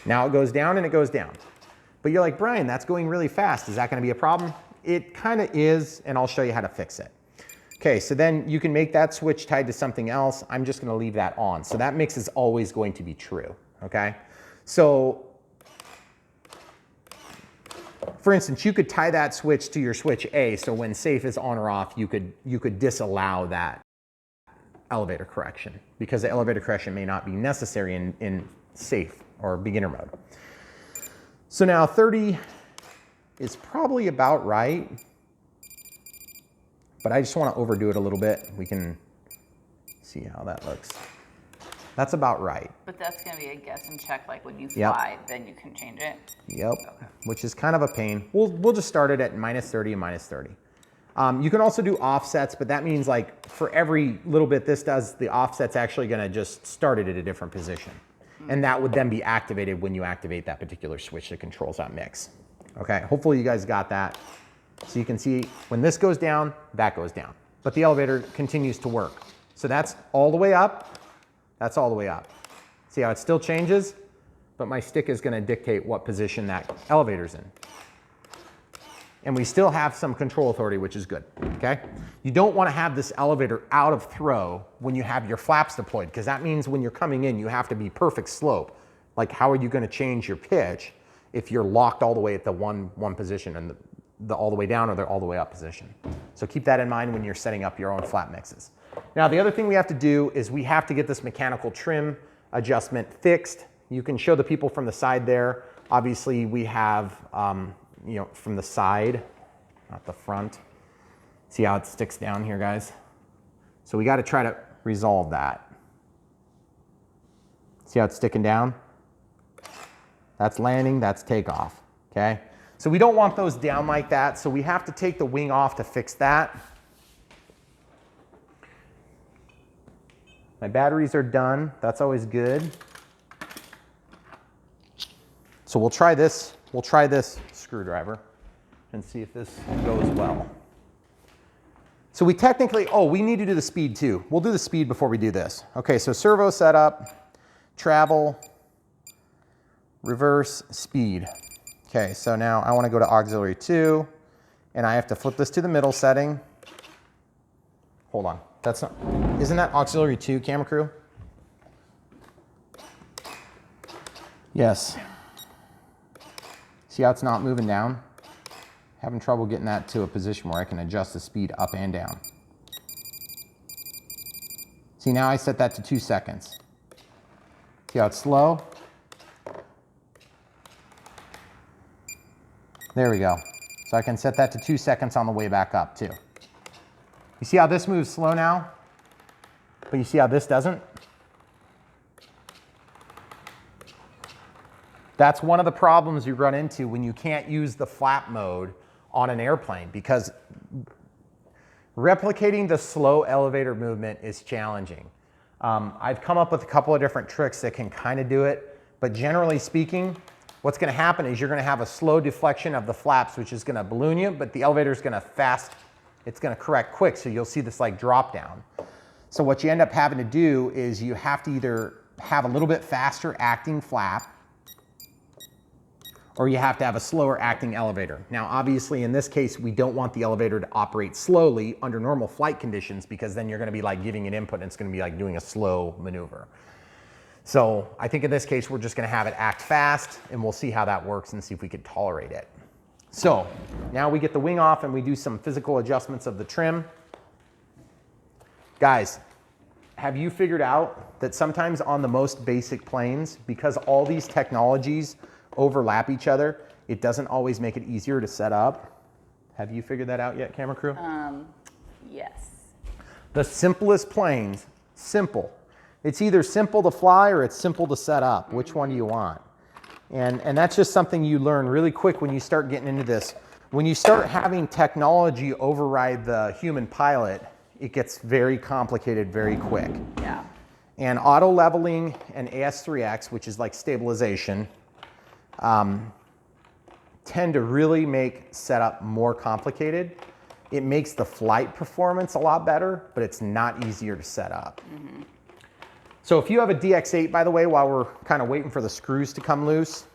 Now it goes down and it goes down. But you're like, Brian, that's going really fast. Is that going to be a problem? It kind of is, and I'll show you how to fix it. Okay, so then you can make that switch tied to something else. I'm just going to leave that on. So that mix is always going to be true, okay? So, for instance, you could tie that switch to your switch A, so when safe is on or off, you could disallow that elevator correction because the elevator correction may not be necessary in safe or beginner mode. So now 30 is probably about right, but I just want to overdo it a little bit. We can see how that looks. That's about right. But that's going to be a guess and check, like when you fly, then you can change it. Yep, Okay. Which is kind of a pain. We'll just start it at -30 and -30. You can also do offsets, but that means like for every little bit this does, the offset's actually going to just start it at a different position. And that would then be activated when you activate that particular switch that controls that mix. Okay, hopefully you guys got that. So you can see when this goes down, that goes down. But the elevator continues to work. So that's all the way up, that's all the way up. See how it still changes? But my stick is going to dictate what position that elevator's in. And we still have some control authority, which is good, okay? You don't want to have this elevator out of throw when you have your flaps deployed, because that means when you're coming in, you have to be perfect slope. Like, how are you going to change your pitch if you're locked all the way at the one position and the all the way down or the all the way up position? So keep that in mind when you're setting up your own flap mixes. Now, the other thing we have to do is we have to get this mechanical trim adjustment fixed. You can show the people from the side there. Obviously, we have, you know, from the side, not the front. See how it sticks down here, guys? So we got to try to resolve that. See how it's sticking down? That's landing, that's takeoff, okay? So we don't want those down like that, so we have to take the wing off to fix that. My batteries are done. That's always good. So we'll try this screwdriver and see if this goes well. So we technically, oh, we need to do the speed too. We'll do the speed before we do this. Okay, so servo setup, travel, reverse, speed. Okay, so now I want to go to auxiliary 2, and I have to flip this to the middle setting. Hold on, that's not, isn't that auxiliary 2, camera crew? Yes. See how it's not moving down? Having trouble getting that to a position where I can adjust the speed up and down. See, now I set that to 2 seconds. See how it's slow? There we go. So I can set that to 2 seconds on the way back up too. You see how this moves slow now? But you see how this doesn't? That's one of the problems you run into when you can't use the flap mode on an airplane, because replicating the slow elevator movement is challenging. I've come up with a couple of different tricks that can kind of do it, but generally speaking, what's going to happen is you're going to have a slow deflection of the flaps, which is going to balloon you, but the elevator is going to it's going to correct quick, so you'll see this like drop down. So what you end up having to do is you have to either have a little bit faster acting flap, or you have to have a slower acting elevator. Now, obviously in this case, we don't want the elevator to operate slowly under normal flight conditions, because then you're gonna be like giving it input and it's gonna be like doing a slow maneuver. So I think in this case, we're just gonna have it act fast, and we'll see how that works and see if we could tolerate it. So now we get the wing off and we do some physical adjustments of the trim. Guys, have you figured out that sometimes on the most basic planes, because all these technologies overlap each other, it doesn't always make it easier to set up? Have you figured that out yet, camera crew? Yes. The simplest planes, simple. It's either simple to fly or it's simple to set up. Which one do you want? And that's just something you learn really quick when you start getting into this. When you start having technology override the human pilot, it gets very complicated very quick. Yeah. And auto leveling and AS3X, which is like stabilization, tend to really make setup more complicated. It makes the flight performance a lot better, but it's not easier to set up. Mm-hmm. So if you have a DX8, by the way, while we're kind of waiting for the screws to come loose,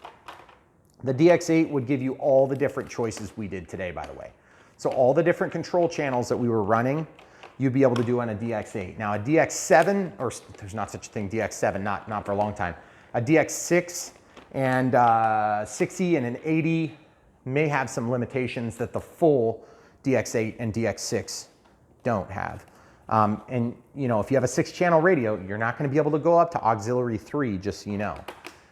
the DX8 would give you all the different choices we did today, by the way. So all the different control channels that we were running, you'd be able to do on a DX8. Now a DX7, or there's not such a thing, DX7, not for a long time. A DX6 and 60 and an 80 may have some limitations that the full DX8 and DX6 don't have. And you know, if you have a 6-channel radio, you're not going to be able to go up to auxiliary 3, just so you know,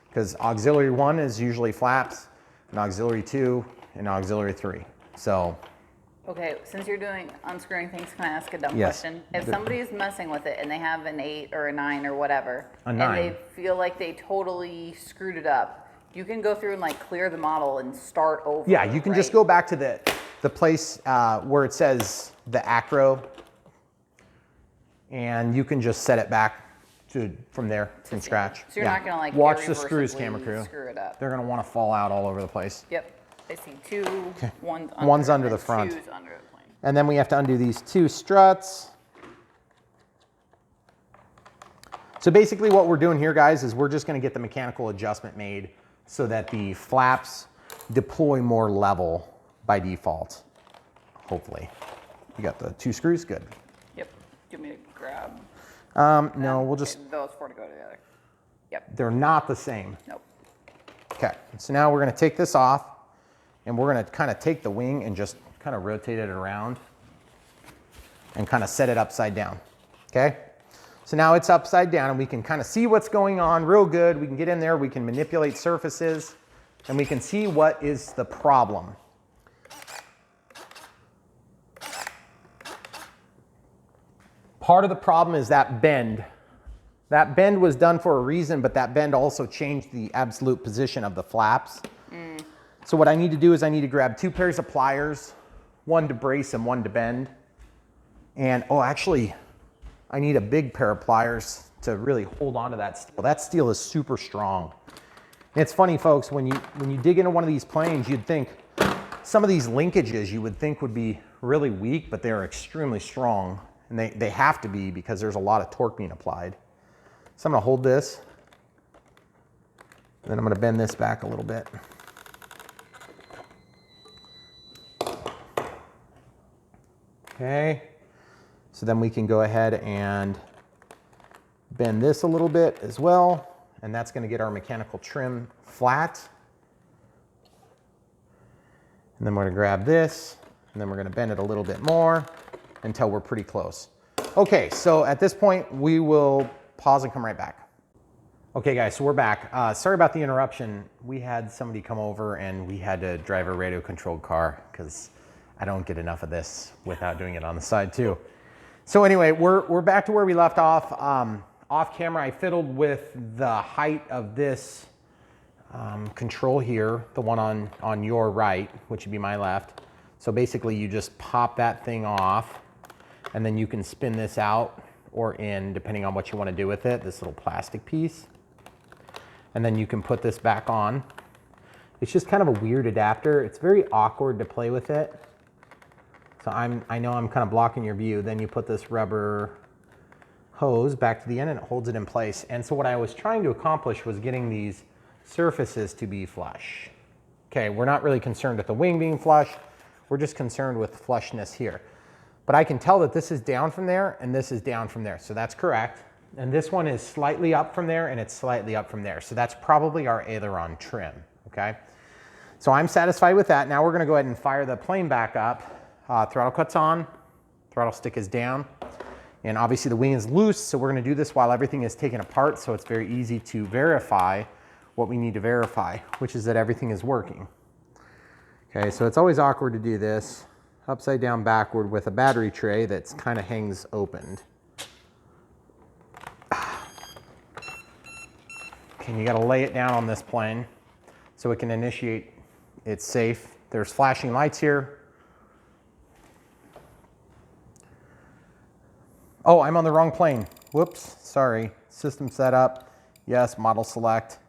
because auxiliary 1 is usually flaps, and auxiliary 2 and auxiliary 3. So. Okay, since you're doing unscrewing things, can I ask a dumb Yes. question? If somebody is messing with it and they have an 8 or a 9 or whatever, And they feel like they totally screwed it up, you can go through and like clear the model and start over. Yeah, you can just go back to the place where it says the acro, and you can just set it back from there from scratch. So you're not gonna like watch the screws, camera crew. Screw it up. They're gonna want to fall out all over the place. Yep. I see two. Okay. One's under the front. Two's under the plane. And then we have to undo these 2 struts. So basically what we're doing here, guys, is we're just going to get the mechanical adjustment made so that the flaps deploy more level by default, hopefully. You got the 2 screws? Good. Yep. Do you want me to grab? No, we'll just... Okay, those 4 to go together. Yep. They're not the same. Nope. Okay, so now we're going to take this off, and we're going to kind of take the wing and just kind of rotate it around and kind of set it upside down, okay? So now it's upside down, and we can kind of see what's going on real good. We can get in there, we can manipulate surfaces, and we can see what is the problem. Part of the problem is that bend. That bend was done for a reason, but that bend also changed the absolute position of the flaps. So what I need to do is I need to grab 2 pairs of pliers, one to brace and one to bend. And, oh, actually, I need a big pair of pliers to really hold on to that steel. That steel is super strong. And it's funny, folks, when you dig into one of these planes, you'd think some of these linkages you would think would be really weak, but they're extremely strong. And they have to be because there's a lot of torque being applied. So I'm gonna hold this, and then I'm gonna bend this back a little bit. Okay, so then we can go ahead and bend this a little bit as well, and that's gonna get our mechanical trim flat. And then we're gonna grab this, and then we're gonna bend it a little bit more until we're pretty close. Okay, so at this point, we will pause and come right back. Okay guys, so we're back. Sorry about the interruption. We had somebody come over and we had to drive a radio controlled car because I don't get enough of this without doing it on the side too. So anyway, we're back to where we left off. Off camera, I fiddled with the height of this control here, the one on your right, which would be my left. So basically you just pop that thing off and then you can spin this out or in, depending on what you want to do with it, this little plastic piece. And then you can put this back on. It's just kind of a weird adapter. It's very awkward to play with it. So I know I'm kind of blocking your view. Then you put this rubber hose back to the end and it holds it in place. And so what I was trying to accomplish was getting these surfaces to be flush. Okay, we're not really concerned with the wing being flush. We're just concerned with flushness here. But I can tell that this is down from there and this is down from there. So that's correct. And this one is slightly up from there and it's slightly up from there. So that's probably our aileron trim, okay? So I'm satisfied with that. Now we're gonna go ahead and fire the plane back up. Throttle cuts on, throttle stick is down. And obviously the wing is loose, so we're gonna do this while everything is taken apart, so it's very easy to verify what we need to verify, which is that everything is working. Okay, so it's always awkward to do this upside down backward with a battery tray that's kind of hangs opened. Okay, you gotta lay it down on this plane so it can initiate. It's safe. There's flashing lights here. Oh, I'm on the wrong plane. Whoops, sorry. System setup. Yes, model select.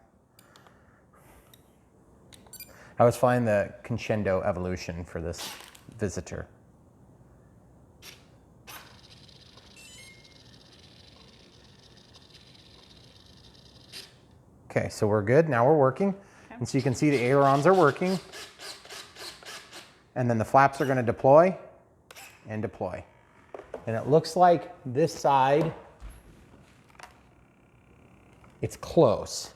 I was flying the Crescendo Evolution for this visitor. Okay, so we're good. Now we're working. Okay. And so you can see the ailerons are working. And then the flaps are going to deploy and deploy. And it looks like this side, it's close.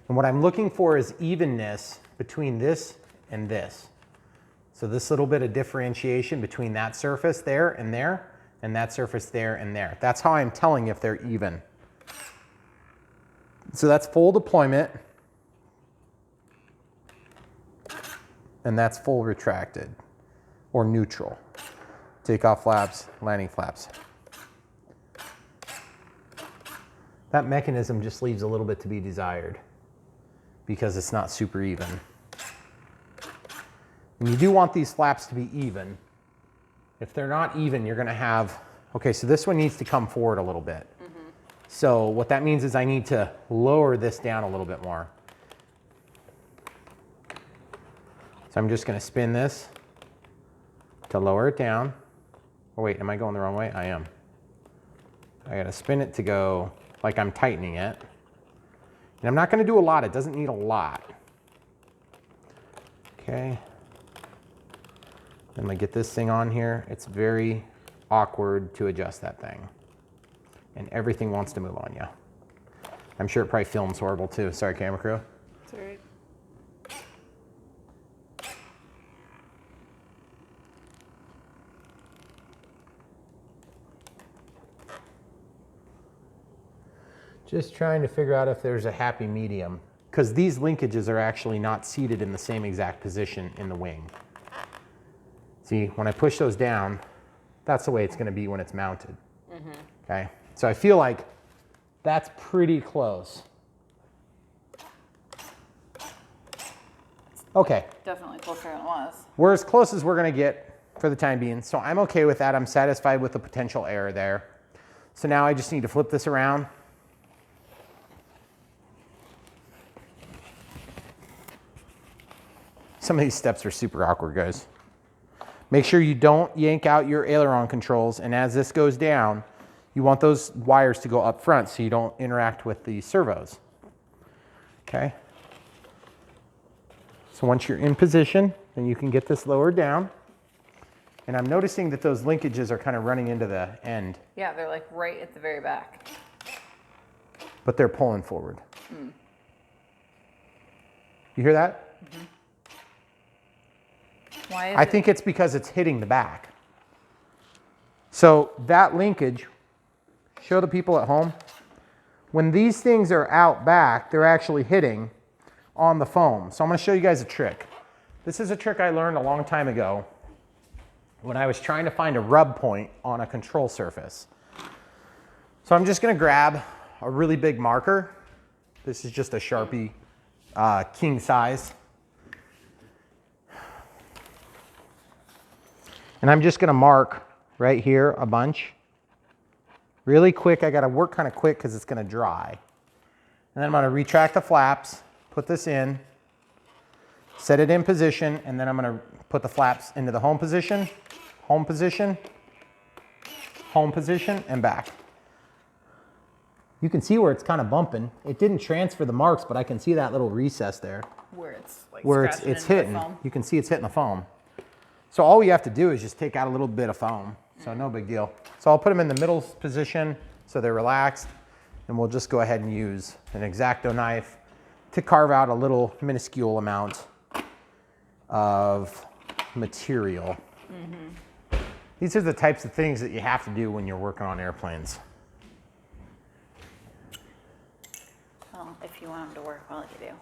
And what I'm looking for is evenness between this and this. So this little bit of differentiation between that surface there, and that surface there and there. That's how I'm telling if they're even. So that's full deployment. And that's full retracted or neutral. Takeoff flaps, landing flaps. That mechanism just leaves a little bit to be desired because it's not super even. And you do want these flaps to be even. If they're not even, you're gonna have, okay, so this one needs to come forward a little bit. So what that means is I need to lower this down a little bit more. So I'm just gonna spin this to lower it down. Oh wait, am I going the wrong way? I am. I gotta spin it to go like I'm tightening it. And I'm not gonna do a lot, it doesn't need a lot. Okay. Then I get this thing on here. It's very awkward to adjust that thing. And everything wants to move on you. I'm sure it probably films horrible too. Sorry, camera crew. That's all right. Just trying to figure out if there's a happy medium, because these linkages are actually not seated in the same exact position in the wing. See, when I push those down, that's the way it's going to be when it's mounted. Okay, so I feel like that's pretty close. Okay, Definitely closer than it was. we're as close as we're gonna get for the time being. So I'm okay with that. I'm satisfied with the potential error there. So now I just need to flip this around. Some of these steps are super awkward, guys. Make sure you don't yank out your aileron controls, and as this goes down, you want those wires to go up front so you don't interact with the servos. Okay? So once you're in position, then you can get this lowered down. And I'm noticing that those linkages are kind of running into the end, Yeah, they're like right at the very back. but they're pulling forward. You hear that? Why is I it? think it's because it's hitting the back. So that linkage, show the people at home, when these things are out back, they're actually hitting on the foam. So I'm gonna show you guys a trick. This is a trick I learned a long time ago when I was trying to find a rub point on a control surface. So I'm just gonna grab a really big marker. This is just a Sharpie king size. And I'm just gonna mark right here a bunch. Really quick, I gotta work kind of quick because it's gonna dry. And then I'm gonna retract the flaps, put this in, set it in position, and then I'm gonna put the flaps into the home position, home position, home position, and back. You can see where it's kind of bumping. It didn't transfer the marks, but I can see that little recess there Where it's like where scratching it's into the hitting. foam. You can see it's hitting the foam. So all we have to do is just take out a little bit of foam. So no big deal. So I'll put them in the middle position so they're relaxed, and we'll just go ahead and use an X-Acto knife to carve out a little minuscule amount of material. These are the types of things that you have to do when you're working on airplanes. Well, if you want them to work well, you do.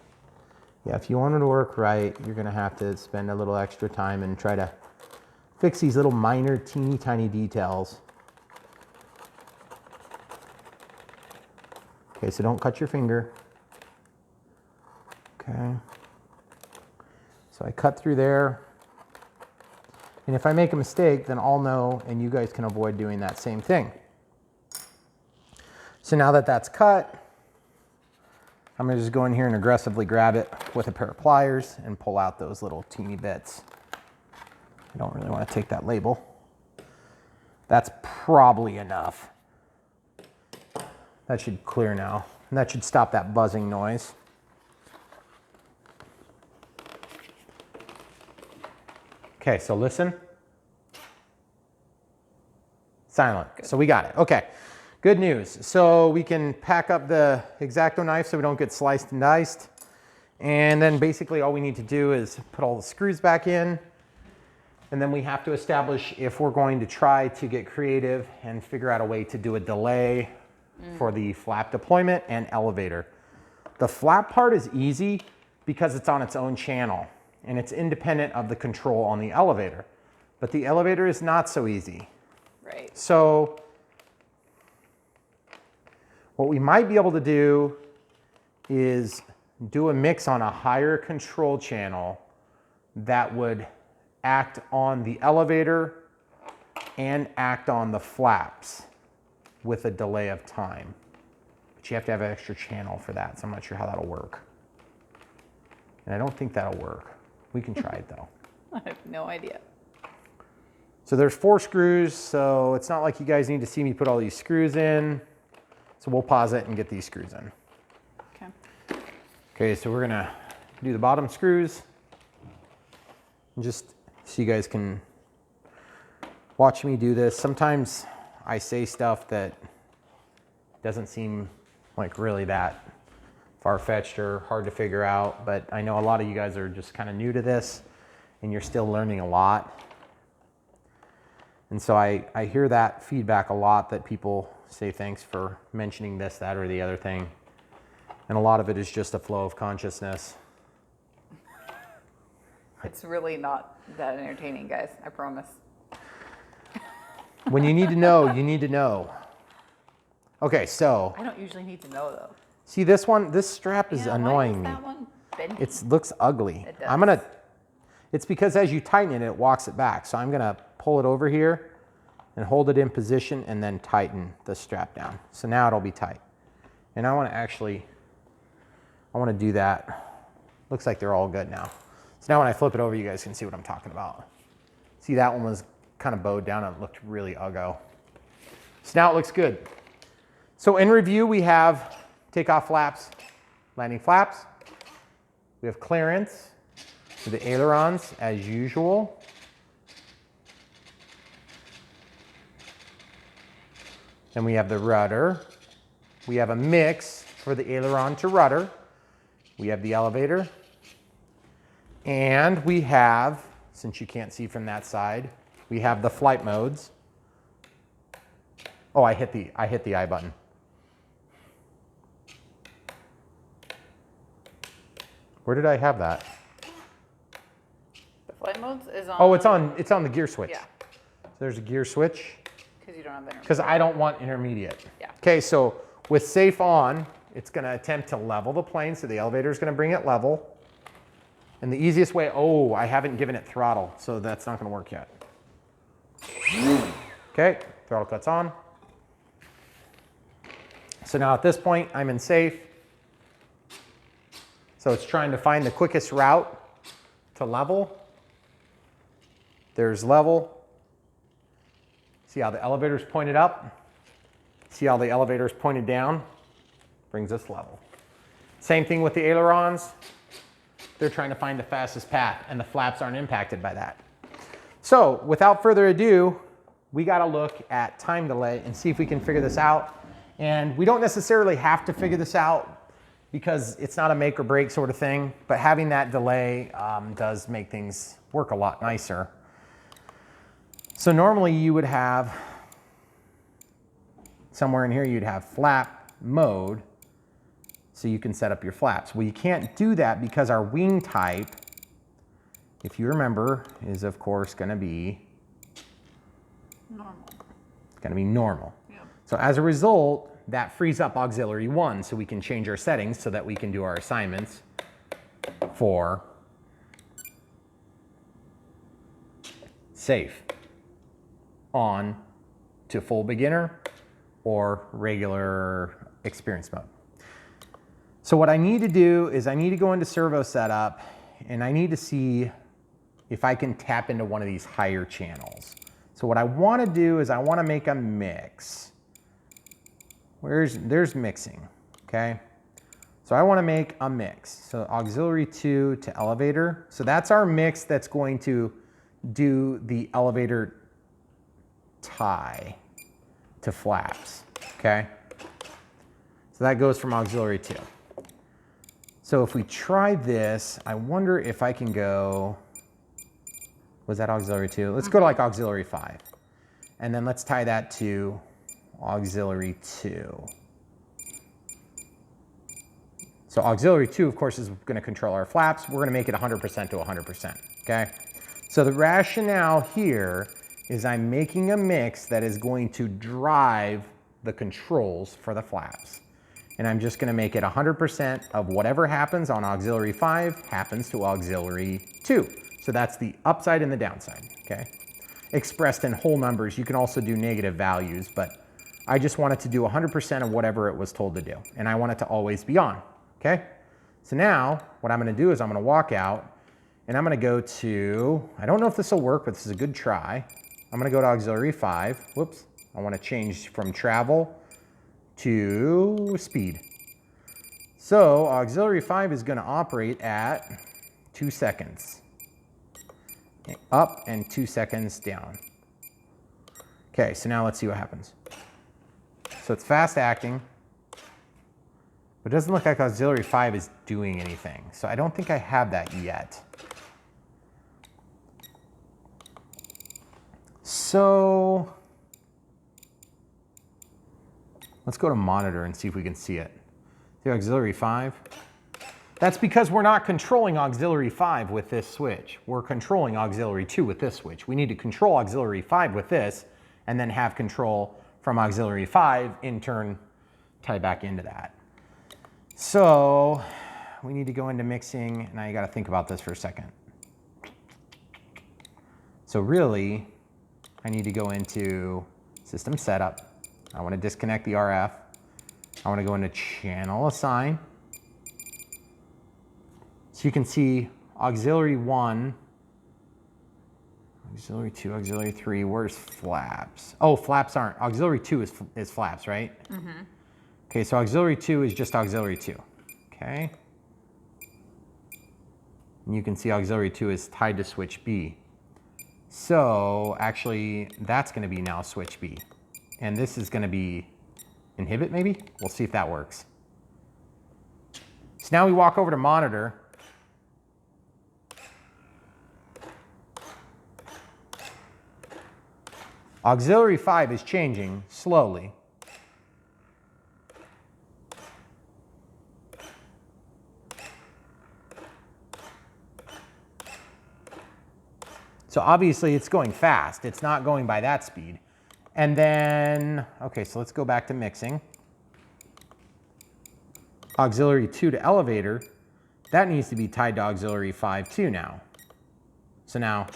Yeah, if you want it to work right, you're gonna have to spend a little extra time and try to fix these little minor, teeny tiny details. Okay, so don't cut your finger. Okay. So I cut through there. And if I make a mistake, then I'll know and you guys can avoid doing that same thing. So now that that's cut, I'm gonna just go in here and aggressively grab it with a pair of pliers and pull out those little teeny bits. I don't really want to take that label. That's probably enough. That should clear now. And that should stop that buzzing noise. Okay, so listen. Silent. So we got it. Okay, good news. So we can pack up the X-Acto knife so we don't get sliced and diced. And then basically all we need to do is put all the screws back in. And then we have to establish if we're going to try to get creative and figure out a way to do a delay for the flap deployment and elevator. The flap part is easy because it's on its own channel and it's independent of the control on the elevator. But the elevator is not so easy. Right. So what we might be able to do is do a mix on a higher control channel that would act on the elevator and act on the flaps with a delay of time. But you have to have an extra channel for that, so I'm not sure how that'll work. And I don't think that'll work. We can try it though. I have no idea. So there's 4 screws, so it's not like you guys need to see me put all these screws in. So we'll pause it and get these screws in. Okay. Okay, so we're gonna do the bottom screws. And just so you guys can watch me do this. Sometimes I say stuff that doesn't seem like really that far-fetched or hard to figure out, but I know a lot of you guys are just kind of new to this and you're still learning a lot. And so I hear that feedback a lot, that people say thanks for mentioning this, that, or the other thing. And a lot of it is just a flow of consciousness. It's really not that entertaining, guys. I promise. When you need to know, you need to know. Okay, so I don't usually need to know though. see this one, this strap is Yeah, why annoying is me. that one? happen. It looks ugly. It does. It's because as you tighten it, it walks it back. So I'm gonna pull it over here and hold it in position and then tighten the strap down. So now it'll be tight. And I wanna do that. Looks like they're all good now. So now when I flip it over, you guys can see what I'm talking about. See, that one was kind of bowed down and it looked really uggo. So now it looks good. So in review, we have takeoff flaps, landing flaps. We have clearance for the ailerons as usual. Then we have the rudder. We have a mix for the aileron to rudder. We have the elevator. And we have, since you can't see from that side, we have the flight modes. Oh, I hit the I button. Where did I have that? The flight modes is on. Oh, it's on the gear switch. Yeah. So there's a gear switch. Because you don't have intermediate. Because I don't want intermediate. Yeah. Okay, so with safe on, it's going to attempt to level the plane. So the elevator is going to bring it level. And the easiest way, oh, I haven't given it throttle, so that's not going to work yet. Okay, throttle cuts on. So now at this point, I'm in safe. So it's trying to find the quickest route to level. There's level. See how the elevator's pointed up? See how the elevator's pointed down? Brings us level. Same thing with the ailerons. They're trying to find the fastest path, and the flaps aren't impacted by that. So without further ado, we got to look at time delay and see if we can figure this out. And we don't necessarily have to figure this out because it's not a make or break sort of thing, but having that delay does make things work a lot nicer. So normally you would have, somewhere in here you'd have flap mode, so you can set up your flaps. Well, you can't do that because our wing type, if you remember, is of course going to be Normal. It's going to be normal. Yeah. So as a result, that frees up auxiliary 1, so we can change our settings so that we can do our assignments for safe, on to full beginner, or regular experience mode. So what I need to do is I need to go into servo setup and I need to see if I can tap into one of these higher channels. So what I want to do is I want to make a mix. There's mixing, okay? So I want to make a mix. So auxiliary 2 to elevator. So that's our mix that's going to do the elevator tie to flaps, okay? So that goes from auxiliary 2. So if we try this, I wonder if I can go, was that auxiliary 2? Let's go to like auxiliary 5. And then let's tie that to auxiliary 2. So auxiliary 2, of course, is going to control our flaps. We're going to make it 100% to 100%, okay? So the rationale here is I'm making a mix that is going to drive the controls for the flaps. And I'm just going to make it 100% of whatever happens on auxiliary 5 happens to auxiliary 2. So that's the upside and the downside, okay? Expressed in whole numbers, you can also do negative values, but I just want it to do 100% of whatever it was told to do. And I want it to always be on, okay? So now what I'm going to do is I'm going to walk out and I'm going to go to, I don't know if this will work, but this is a good try. I'm going to go to auxiliary 5. Whoops. I want to change from travel to speed. So auxiliary 5 is going to operate at 2 seconds. Up and 2 seconds down. Okay, so now let's see what happens. So it's fast acting, but it doesn't look like auxiliary 5 is doing anything. So I don't think I have that yet. So let's go to monitor and see if we can see it. The auxiliary 5. That's because we're not controlling auxiliary 5 with this switch. We're controlling auxiliary 2 with this switch. We need to control auxiliary 5 with this and then have control from auxiliary 5 in turn tie back into that. So we need to go into mixing. Now you got to think about this for a second. So really, I need to go into system setup. I want to disconnect the RF. I want to go into channel assign. So you can see auxiliary 1, auxiliary 2, auxiliary 3, where's flaps? Oh, flaps aren't. Auxiliary 2 is flaps, right? Mm-hmm. Okay, so auxiliary 2 is just auxiliary 2. Okay. And you can see auxiliary 2 is tied to switch B. So actually, that's going to be now switch B. And this is going to be inhibit maybe? We'll see if that works. So now we walk over to monitor. Auxiliary 5 is changing slowly. So obviously it's going fast. It's not going by that speed. And then, okay, so let's go back to mixing. Auxiliary 2 to elevator, that needs to be tied to auxiliary 5 too now. So now,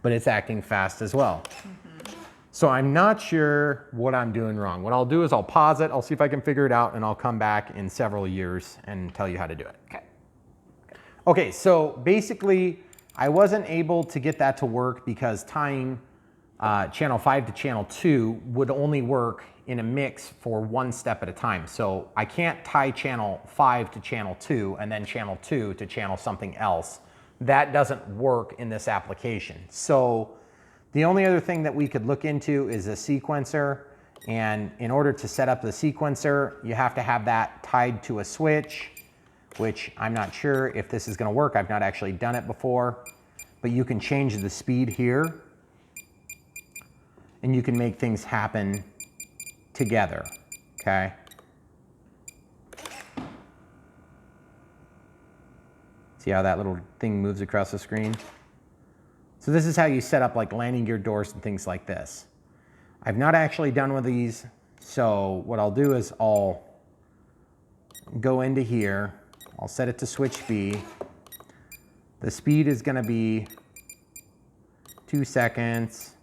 but it's acting fast as well. Mm-hmm. So I'm not sure what I'm doing wrong. What I'll do is I'll pause it, I'll see if I can figure it out, and I'll come back in several years and tell you how to do it. Okay. Okay, so basically, I wasn't able to get that to work because tying channel 5 to channel 2 would only work in a mix for one step at a time. So I can't tie channel 5 to channel 2 and then channel 2 to channel something else. That doesn't work in this application. So the only other thing that we could look into is a sequencer. And in order to set up the sequencer, you have to have that tied to a switch, which I'm not sure if this is going to work. I've not actually done it before, but you can change the speed here and you can make things happen together, okay? See how that little thing moves across the screen? So this is how you set up like landing gear doors and things like this. I've not actually done one of these, so what I'll do is I'll go into here. I'll set it to switch B. The speed is going to be 2 seconds,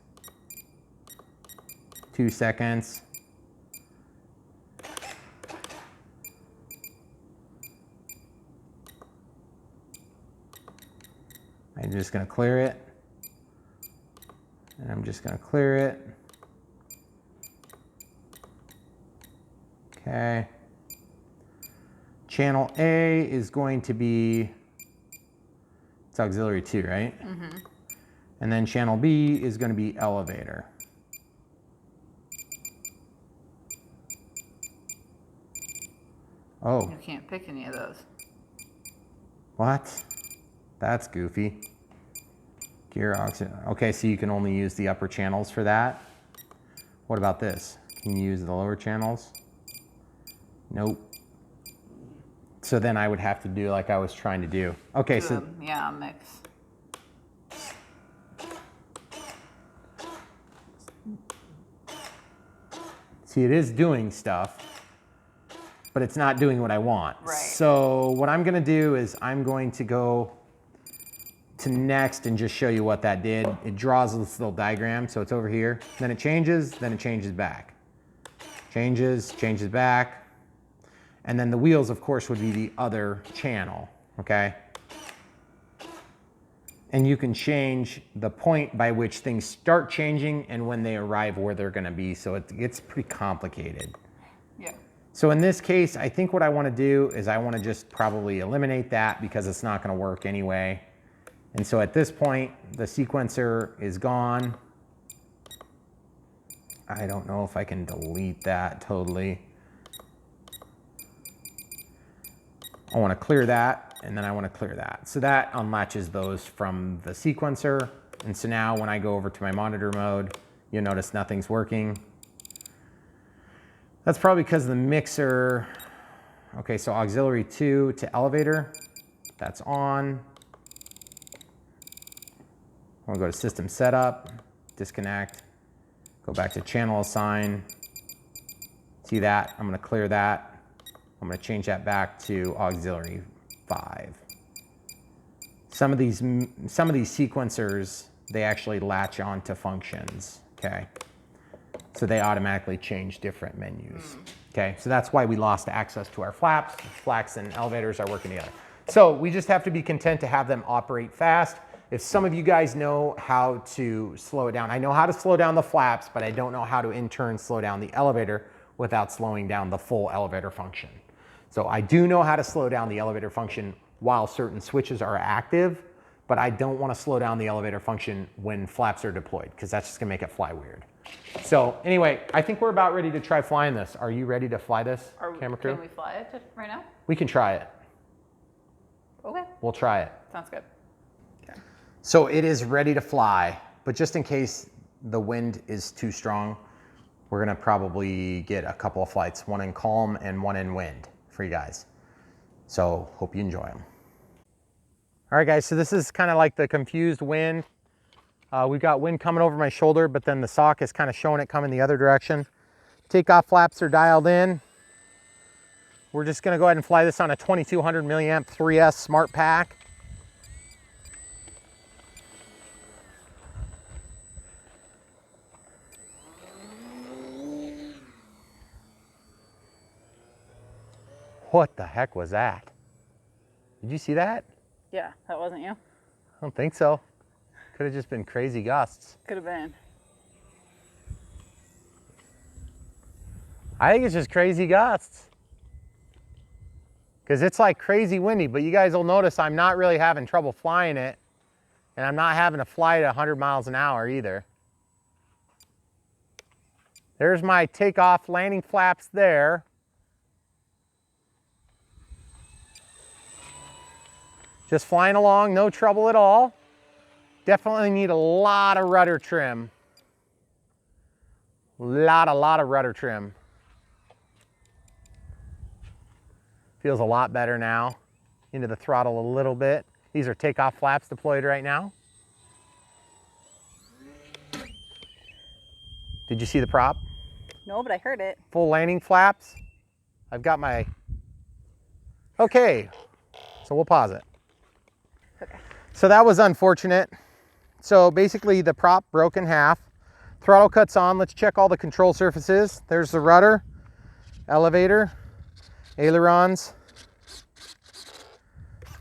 2 seconds. I'm just going to clear it. And I'm just going to clear it. Okay. Channel A is going to be, it's auxiliary 2, right? Mm-hmm. And then channel B is going to be elevator. Oh. You can't pick any of those. What? That's goofy. Gear oxygen. Okay, so you can only use the upper channels for that. What about this? Can you use the lower channels? Nope. So then I would have to do like I was trying to do. Okay, so yeah, mix. see, it is doing stuff, but it's not doing what I want. Right. So what I'm gonna do is I'm going to go to next and just show you what that did. It draws this little diagram, so it's over here. Then it changes back. Changes back. And then the wheels, of course, would be the other channel, okay? And you can change the point by which things start changing and when they arrive where they're gonna be, so it gets pretty complicated. Yeah. So in this case, I think what I wanna do is I wanna just probably eliminate that because it's not gonna work anyway. And so at this point, the sequencer is gone. I don't know if I can delete that totally. I want to clear that, and then I want to clear that. So that unlatches those from the sequencer. And so now when I go over to my monitor mode, you'll notice nothing's working. That's probably because the mixer, okay, so auxiliary 2 to elevator, that's on. I'm gonna go to system setup, disconnect, go back to channel assign. See that? I'm gonna clear that. I'm going to change that back to auxiliary 5. Some of these sequencers, they actually latch on to functions, okay? So they automatically change different menus, okay? So that's why we lost access to our flaps. Flaps and elevators are working together. So we just have to be content to have them operate fast. If some of you guys know how to slow it down, I know how to slow down the flaps, but I don't know how to in turn slow down the elevator without slowing down the full elevator function. So I do know how to slow down the elevator function while certain switches are active, but I don't want to slow down the elevator function when flaps are deployed because that's just gonna make it fly weird. So anyway, I think we're about ready to try flying this. Are you ready to fly this, camera crew? Can we fly it right now? We can try it. Okay, We'll try it. sounds good. Okay. So it is ready to fly, but just in case the wind is too strong, we're gonna probably get a couple of flights, one in calm and one in wind for you guys. So hope you enjoy them. All right guys, so this is kind of like the confused wind. We've got wind coming over my shoulder, but then the sock is kind of showing it coming the other direction. Takeoff flaps are dialed in. We're just gonna go ahead and fly this on a 2200 milliamp 3S Smart Pack. What the heck was that? Did you see that? Yeah, that wasn't you. I don't think so. Could have just been crazy gusts. Could have been. I think it's just crazy gusts. Because it's like crazy windy, but you guys will notice I'm not really having trouble flying it. And I'm not having to fly at 100 miles an hour either. There's my takeoff landing flaps there. Just flying along, no trouble at all. Definitely need a lot of rudder trim. Lot of rudder trim. Feels a lot better now. Into the throttle a little bit. These are takeoff flaps deployed right now. Did you see the prop? No, but I heard it. Full landing flaps. I've got my, okay. So we'll pause it. Okay. So that was unfortunate. So basically the prop broke in half. Throttle cuts on. Let's check all the control surfaces. There's the rudder, elevator, ailerons,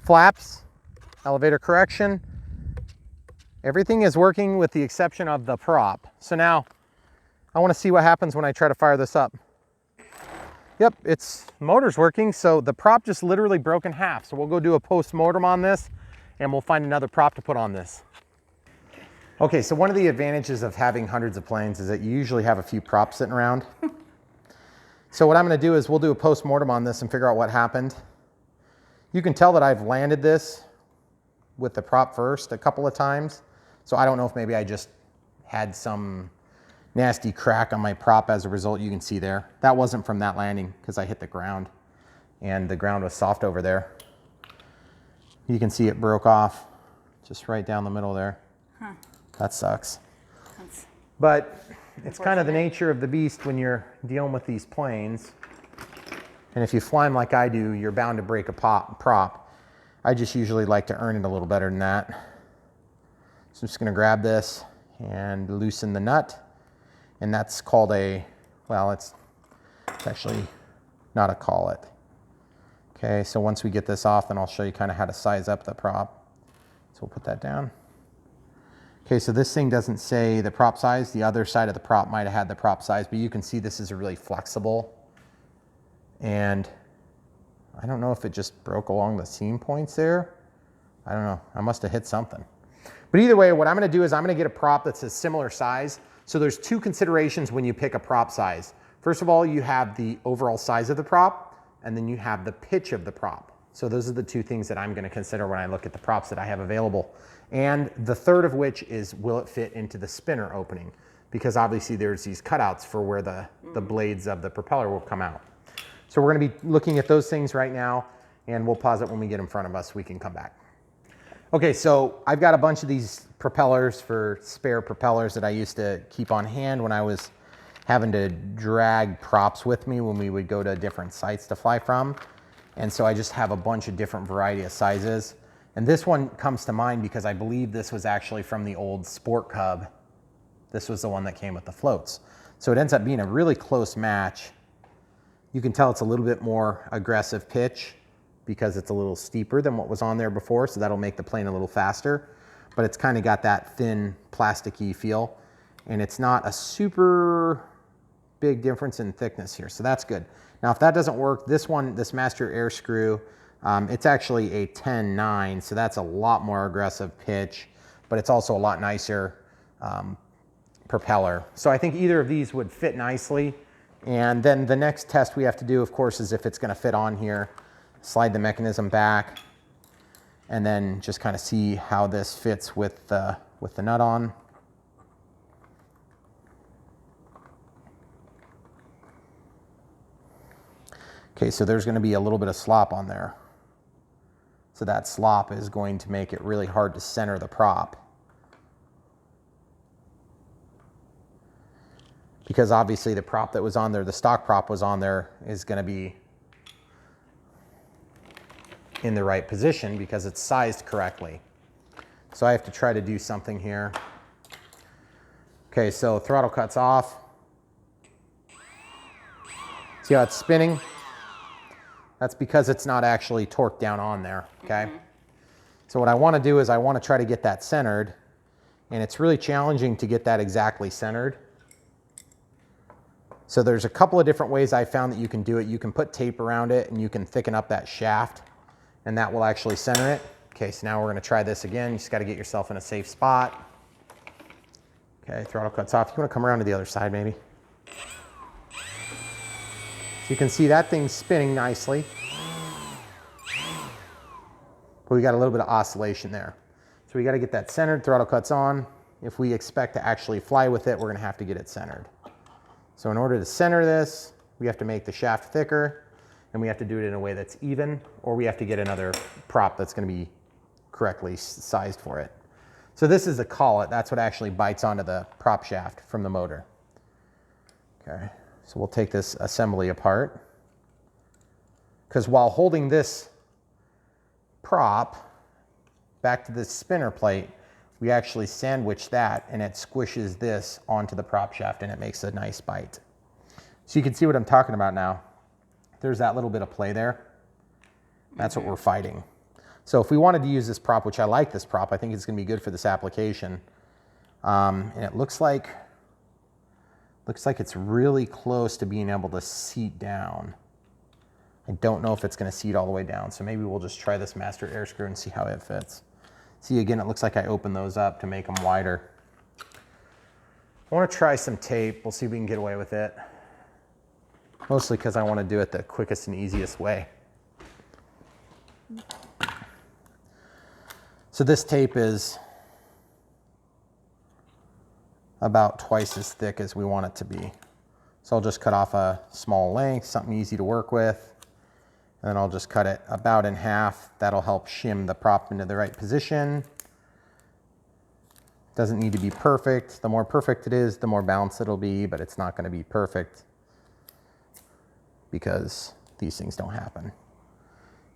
flaps, elevator correction. Everything is working with the exception of the prop. So now I want to see what happens when I try to fire this up. Yep, its motor's working. So the prop just literally broke in half. So we'll go do a post-mortem on this and we'll find another prop to put on this. Okay, so one of the advantages of having hundreds of planes is that you usually have a few props sitting around. So what I'm gonna do is we'll do a post-mortem on this and figure out what happened. You can tell that I've landed this with the prop first a couple of times. So I don't know if maybe I just had some nasty crack on my prop as a result. You can see there. That wasn't from that landing because I hit the ground and the ground was soft over there. You can see it broke off just right down the middle there. Huh. That sucks. But it's kind of the nature of the beast when you're dealing with these planes. And if you fly them like I do, you're bound to break a prop. I just usually like to earn it a little better than that. So I'm just gonna grab this and loosen the nut. And that's called a, well, it's actually not a collet. Okay, so once we get this off, then I'll show you kind of how to size up the prop. So we'll put that down. Okay, so this thing doesn't say the prop size. The other side of the prop might have had the prop size, but you can see this is really flexible. And I don't know if it just broke along the seam points there. I don't know, I must have hit something. But either way, what I'm gonna do is I'm gonna get a prop that's a similar size. So there's two considerations when you pick a prop size. First of all, you have the overall size of the prop, and then you have the pitch of the prop. So those are the two things that I'm gonna consider when I look at the props that I have available. And the third of which is, will it fit into the spinner opening? Because obviously there's these cutouts for where the blades of the propeller will come out. So we're gonna be looking at those things right now, and we'll pause it when we get in front of us, we can come back. Okay, so I've got a bunch of these propellers for spare propellers that I used to keep on hand when I was having to drag props with me when we would go to different sites to fly from. And so I just have a bunch of different variety of sizes. And this one comes to mind because I believe this was actually from the old Sport Cub. This was the one that came with the floats. So it ends up being a really close match. You can tell it's a little bit more aggressive pitch because it's a little steeper than what was on there before. So that'll make the plane a little faster, but it's kind of got that thin plasticky feel. And it's not a super big difference in thickness here. So that's good. Now, if that doesn't work, this one, this master air screw, it's actually a 10-9. So that's a lot more aggressive pitch, but it's also a lot nicer propeller. So I think either of these would fit nicely. And then the next test we have to do, of course, is if it's going to fit on here. Slide the mechanism back and then just kind of see how this fits with the nut on. Okay, so there's going to be a little bit of slop on there. So that slop is going to make it really hard to center the prop. Because obviously the prop that was on there, the stock prop was on there, is going to be in the right position because it's sized correctly. So I have to try to do something here. Okay, so throttle cuts off. See how it's spinning? That's because it's not actually torqued down on there, okay? So what I want to do is I want to try to get that centered, and it's really challenging to get that exactly centered. So there's a couple of different ways I found that you can do it. You can put tape around it and you can thicken up that shaft, and that will actually center it. Okay, so now we're going to try this again. You just got to get yourself in a safe spot. Okay, throttle cuts off. You want to come around to the other side maybe? So you can see that thing's spinning nicely. But we got a little bit of oscillation there. So we got to get that centered. Throttle cuts on. If we expect to actually fly with it, we're going to have to get it centered. So in order to center this, we have to make the shaft thicker, and we have to do it in a way that's even, or we have to get another prop that's going to be correctly sized for it. So this is the collet. That's what actually bites onto the prop shaft from the motor. Okay, so we'll take this assembly apart. Because while holding this prop back to this spinner plate, we actually sandwich that, and it squishes this onto the prop shaft, and it makes a nice bite. So you can see what I'm talking about now. There's that little bit of play there. That's what we're fighting. So if we wanted to use this prop, which I like this prop, I think it's going to be good for this application. And it looks like it's really close to being able to seat down. I don't know if it's going to seat all the way down, so maybe we'll just try this master air screw and see how it fits. See, again, it looks like I opened those up to make them wider. I want to try some tape. We'll see if we can get away with it. Mostly because I want to do it the quickest and easiest way. So this tape is about twice as thick as we want it to be. So I'll just cut off a small length, something easy to work with. And then I'll just cut it about in half. That'll help shim the prop into the right position. Doesn't need to be perfect. The more perfect it is, the more balanced it'll be, but it's not going to be perfect because these things don't happen.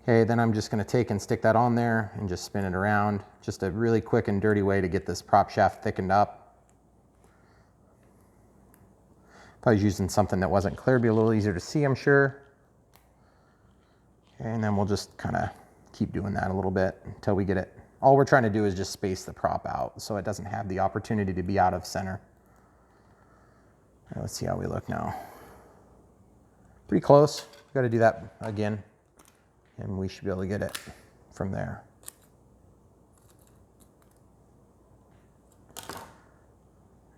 Okay, then I'm just going to take and stick that on there and just spin it around. Just a really quick and dirty way to get this prop shaft thickened up. If I was using something that wasn't clear, it'd be a little easier to see, I'm sure. And then we'll just kind of keep doing that a little bit until we get it. All we're trying to do is just space the prop out so it doesn't have the opportunity to be out of center. All right, let's see how we look now. Pretty close. Got to do that again, and we should be able to get it from there.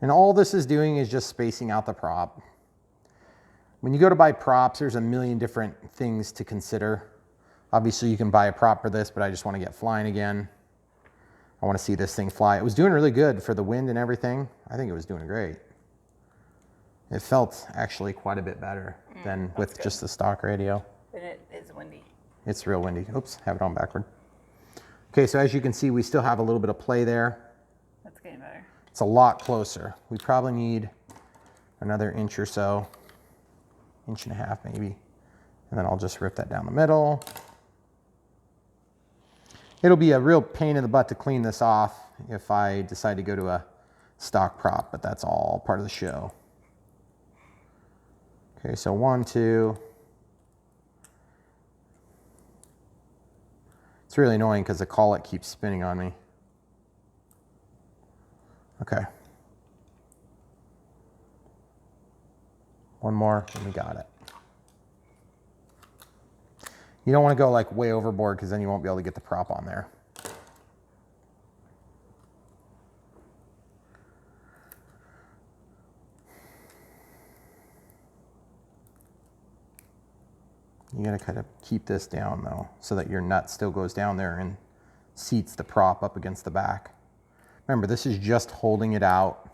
And all this is doing is just spacing out the prop. When you go to buy props, there's a million different things to consider. Obviously, you can buy a prop for this, but I just want to get flying again. I want to see this thing fly. It was doing really good for the wind and everything. I think it was doing great. It felt actually quite a bit better than with just the stock radio. And it is windy. It's real windy. Oops, have it on backward. Okay, so as you can see, we still have a little bit of play there. That's getting better. It's a lot closer. We probably need another inch or so, inch and a half maybe. And then I'll just rip that down the middle. It'll be a real pain in the butt to clean this off if I decide to go to a stock prop, but that's all part of the show. Okay, so 1, 2. It's really annoying because the collet keeps spinning on me. Okay. One more, and we got it. You don't want to go like way overboard because then you won't be able to get the prop on there. You gotta kind of keep this down though, so that your nut still goes down there and seats the prop up against the back. Remember, this is just holding it out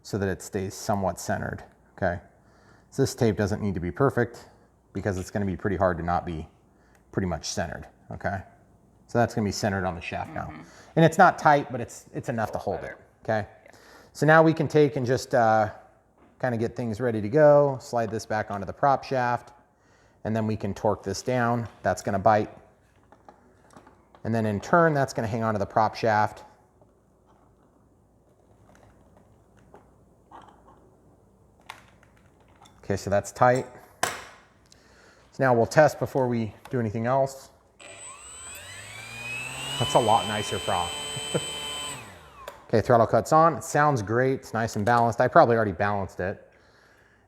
so that it stays somewhat centered, okay? So this tape doesn't need to be perfect because it's gonna be pretty hard to not be pretty much centered, okay? So that's gonna be centered on the shaft now. And it's not tight, but it's enough to hold it, okay? So now we can take and just kind of get things ready to go, slide this back onto the prop shaft, and then we can torque this down. That's gonna bite. And then in turn, that's gonna hang onto the prop shaft. Okay, so that's tight. So now we'll test before we do anything else. That's a lot nicer prop. Okay, throttle cut's on. It sounds great. It's nice and balanced. I probably already balanced it.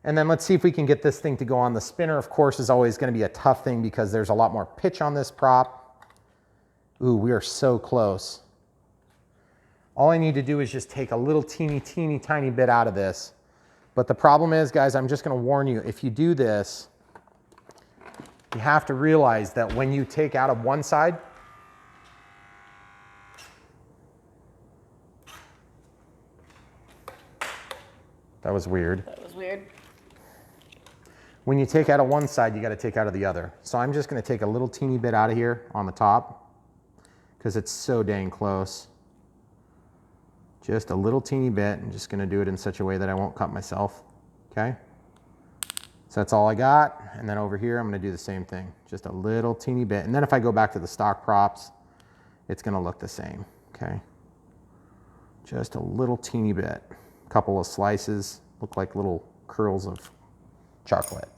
And then let's see if we can get this thing to go on. The spinner, of course, is always going to be a tough thing because there's a lot more pitch on this prop. Ooh, we are so close. All I need to do is just take a little teeny tiny bit out of this. But the problem is, guys, I'm just going to warn you, if you do this, you have to realize that when you take out of one side, that was weird. That was weird. When you take out of one side, you got to take out of the other. So I'm just going to take a little teeny bit out of here on the top because it's so dang close. Just a little teeny bit. I'm just going to do it in such a way that I won't cut myself. Okay. So that's all I got. And then over here, I'm going to do the same thing. Just a little teeny bit. And then if I go back to the stock props, it's going to look the same. Okay. Just a little teeny bit. A couple of slices. Look like little curls of chocolate.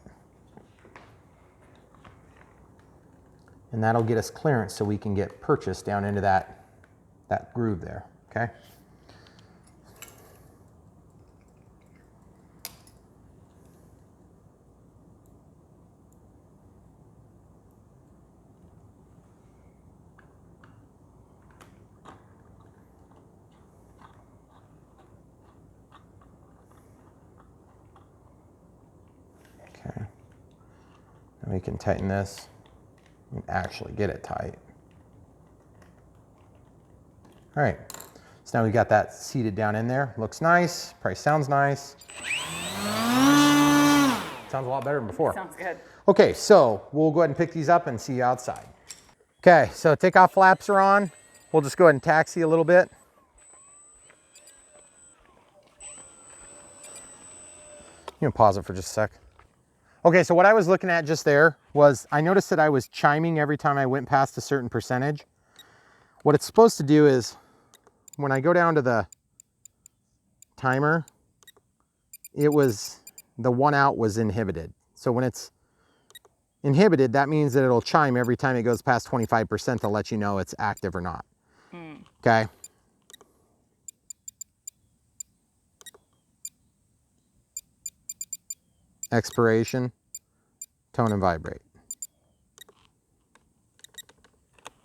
And that'll get us clearance so we can get purchase down into that groove there, okay? Okay. And we can tighten this and actually get it tight. All right, so now we got that seated down in there. Looks nice, probably sounds nice. Sounds a lot better than before. Sounds good. Okay, so we'll go ahead and pick these up and see you outside. Okay, so takeoff flaps are on. We'll just go ahead and taxi a little bit. You can pause it for just a sec. Okay, so what I was looking at just there was I noticed that I was chiming every time I went past a certain percentage. What it's supposed to do is when I go down to the timer, it was, the 1 out was inhibited. So when it's inhibited, that means that it'll chime every time it goes past 25% to let you know it's active or not. Okay. Expiration, tone and vibrate.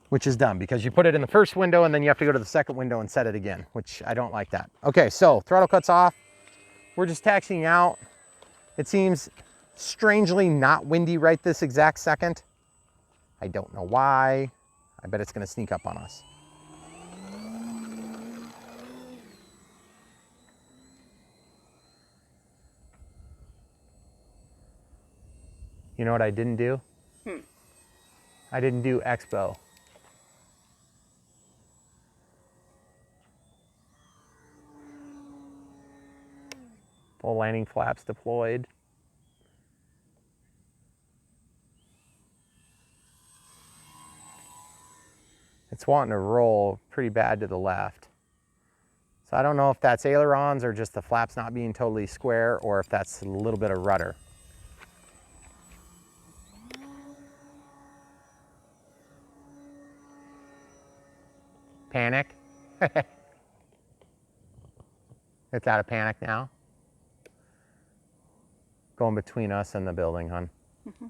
Which is dumb because you put it in the first window and then you have to go to the second window and set it again, which I don't like that. Okay, so throttle cuts off. We're just taxiing out. It seems strangely not windy right this exact second. I don't know why. I bet it's gonna sneak up on us. You know what I didn't do? I didn't do Expo. Full landing flaps deployed. It's wanting to roll pretty bad to the left. So I don't know if that's ailerons or just the flaps not being totally square, or if that's a little bit of rudder. Panic. It's out of panic now. Going between us and the building, hon. Mm-hmm.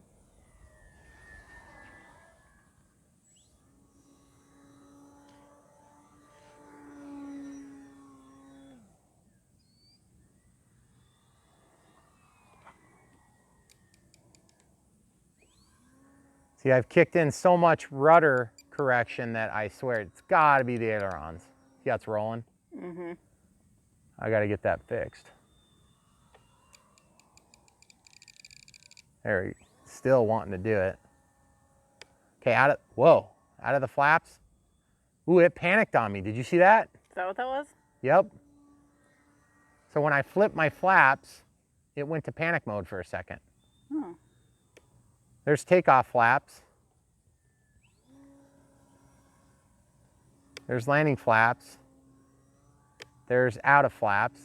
See, I've kicked in so much rudder correction that I swear it's gotta be the ailerons. See how it's rolling? Mm-hmm. I gotta get that fixed. There, still wanting to do it. Okay, out of the flaps. Ooh, it panicked on me. Did you see that? Is that what that was? Yep. So when I flipped my flaps, it went to panic mode for a second. Oh. There's takeoff flaps. There's landing flaps. There's out of flaps.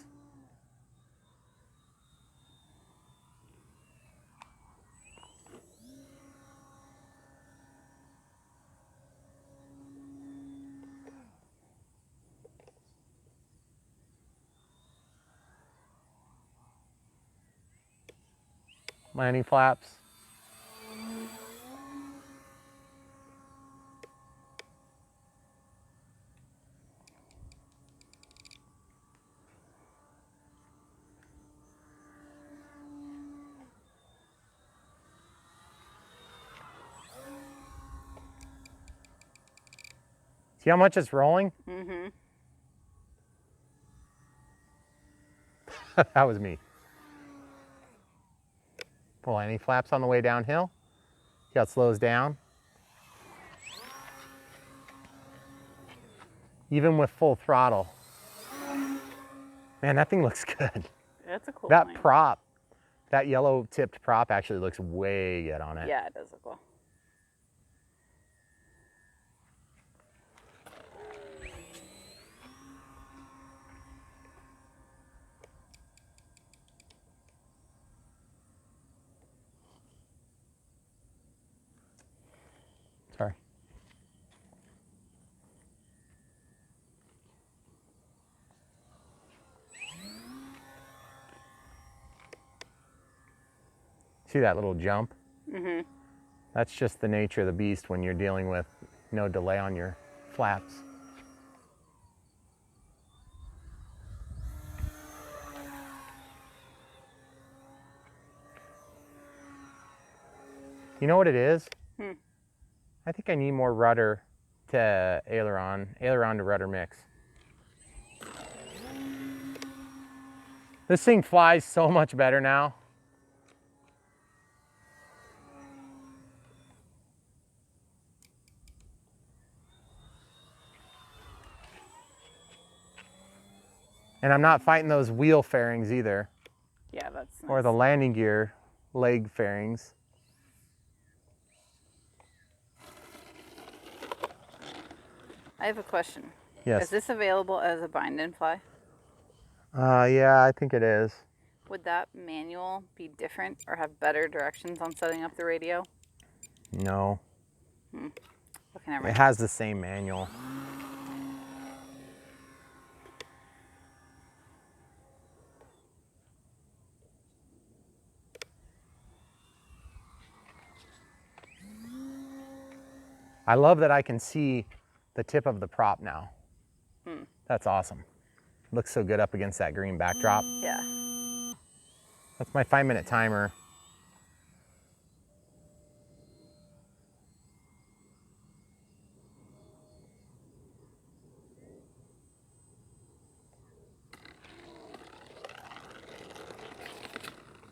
Landing flaps. See how much it's rolling? Mm-hmm. That was me. Pull any flaps on the way downhill. See how it slows down? Even with full throttle. Man, that thing looks good. That's a cool That plane. prop, that yellow tipped prop actually looks way good on it. Yeah, it does look cool. Sorry. See that little jump? Mm-hmm. That's just the nature of the beast when you're dealing with no delay on your flaps. You know what it is? I think I need more rudder to aileron to rudder mix. This thing flies so much better now. And I'm not fighting those wheel fairings either, Yeah, that's nice. or the landing gear leg fairings. I have a question. Yes. Is this available as a bind and fly? Yeah, I think it is. Would that manual be different or have better directions on setting up the radio? No, Okay, never it mind. has the same manual. I love that I can see the tip of the prop now. That's awesome. Looks so good up against that green backdrop. Yeah. That's my 5-minute timer.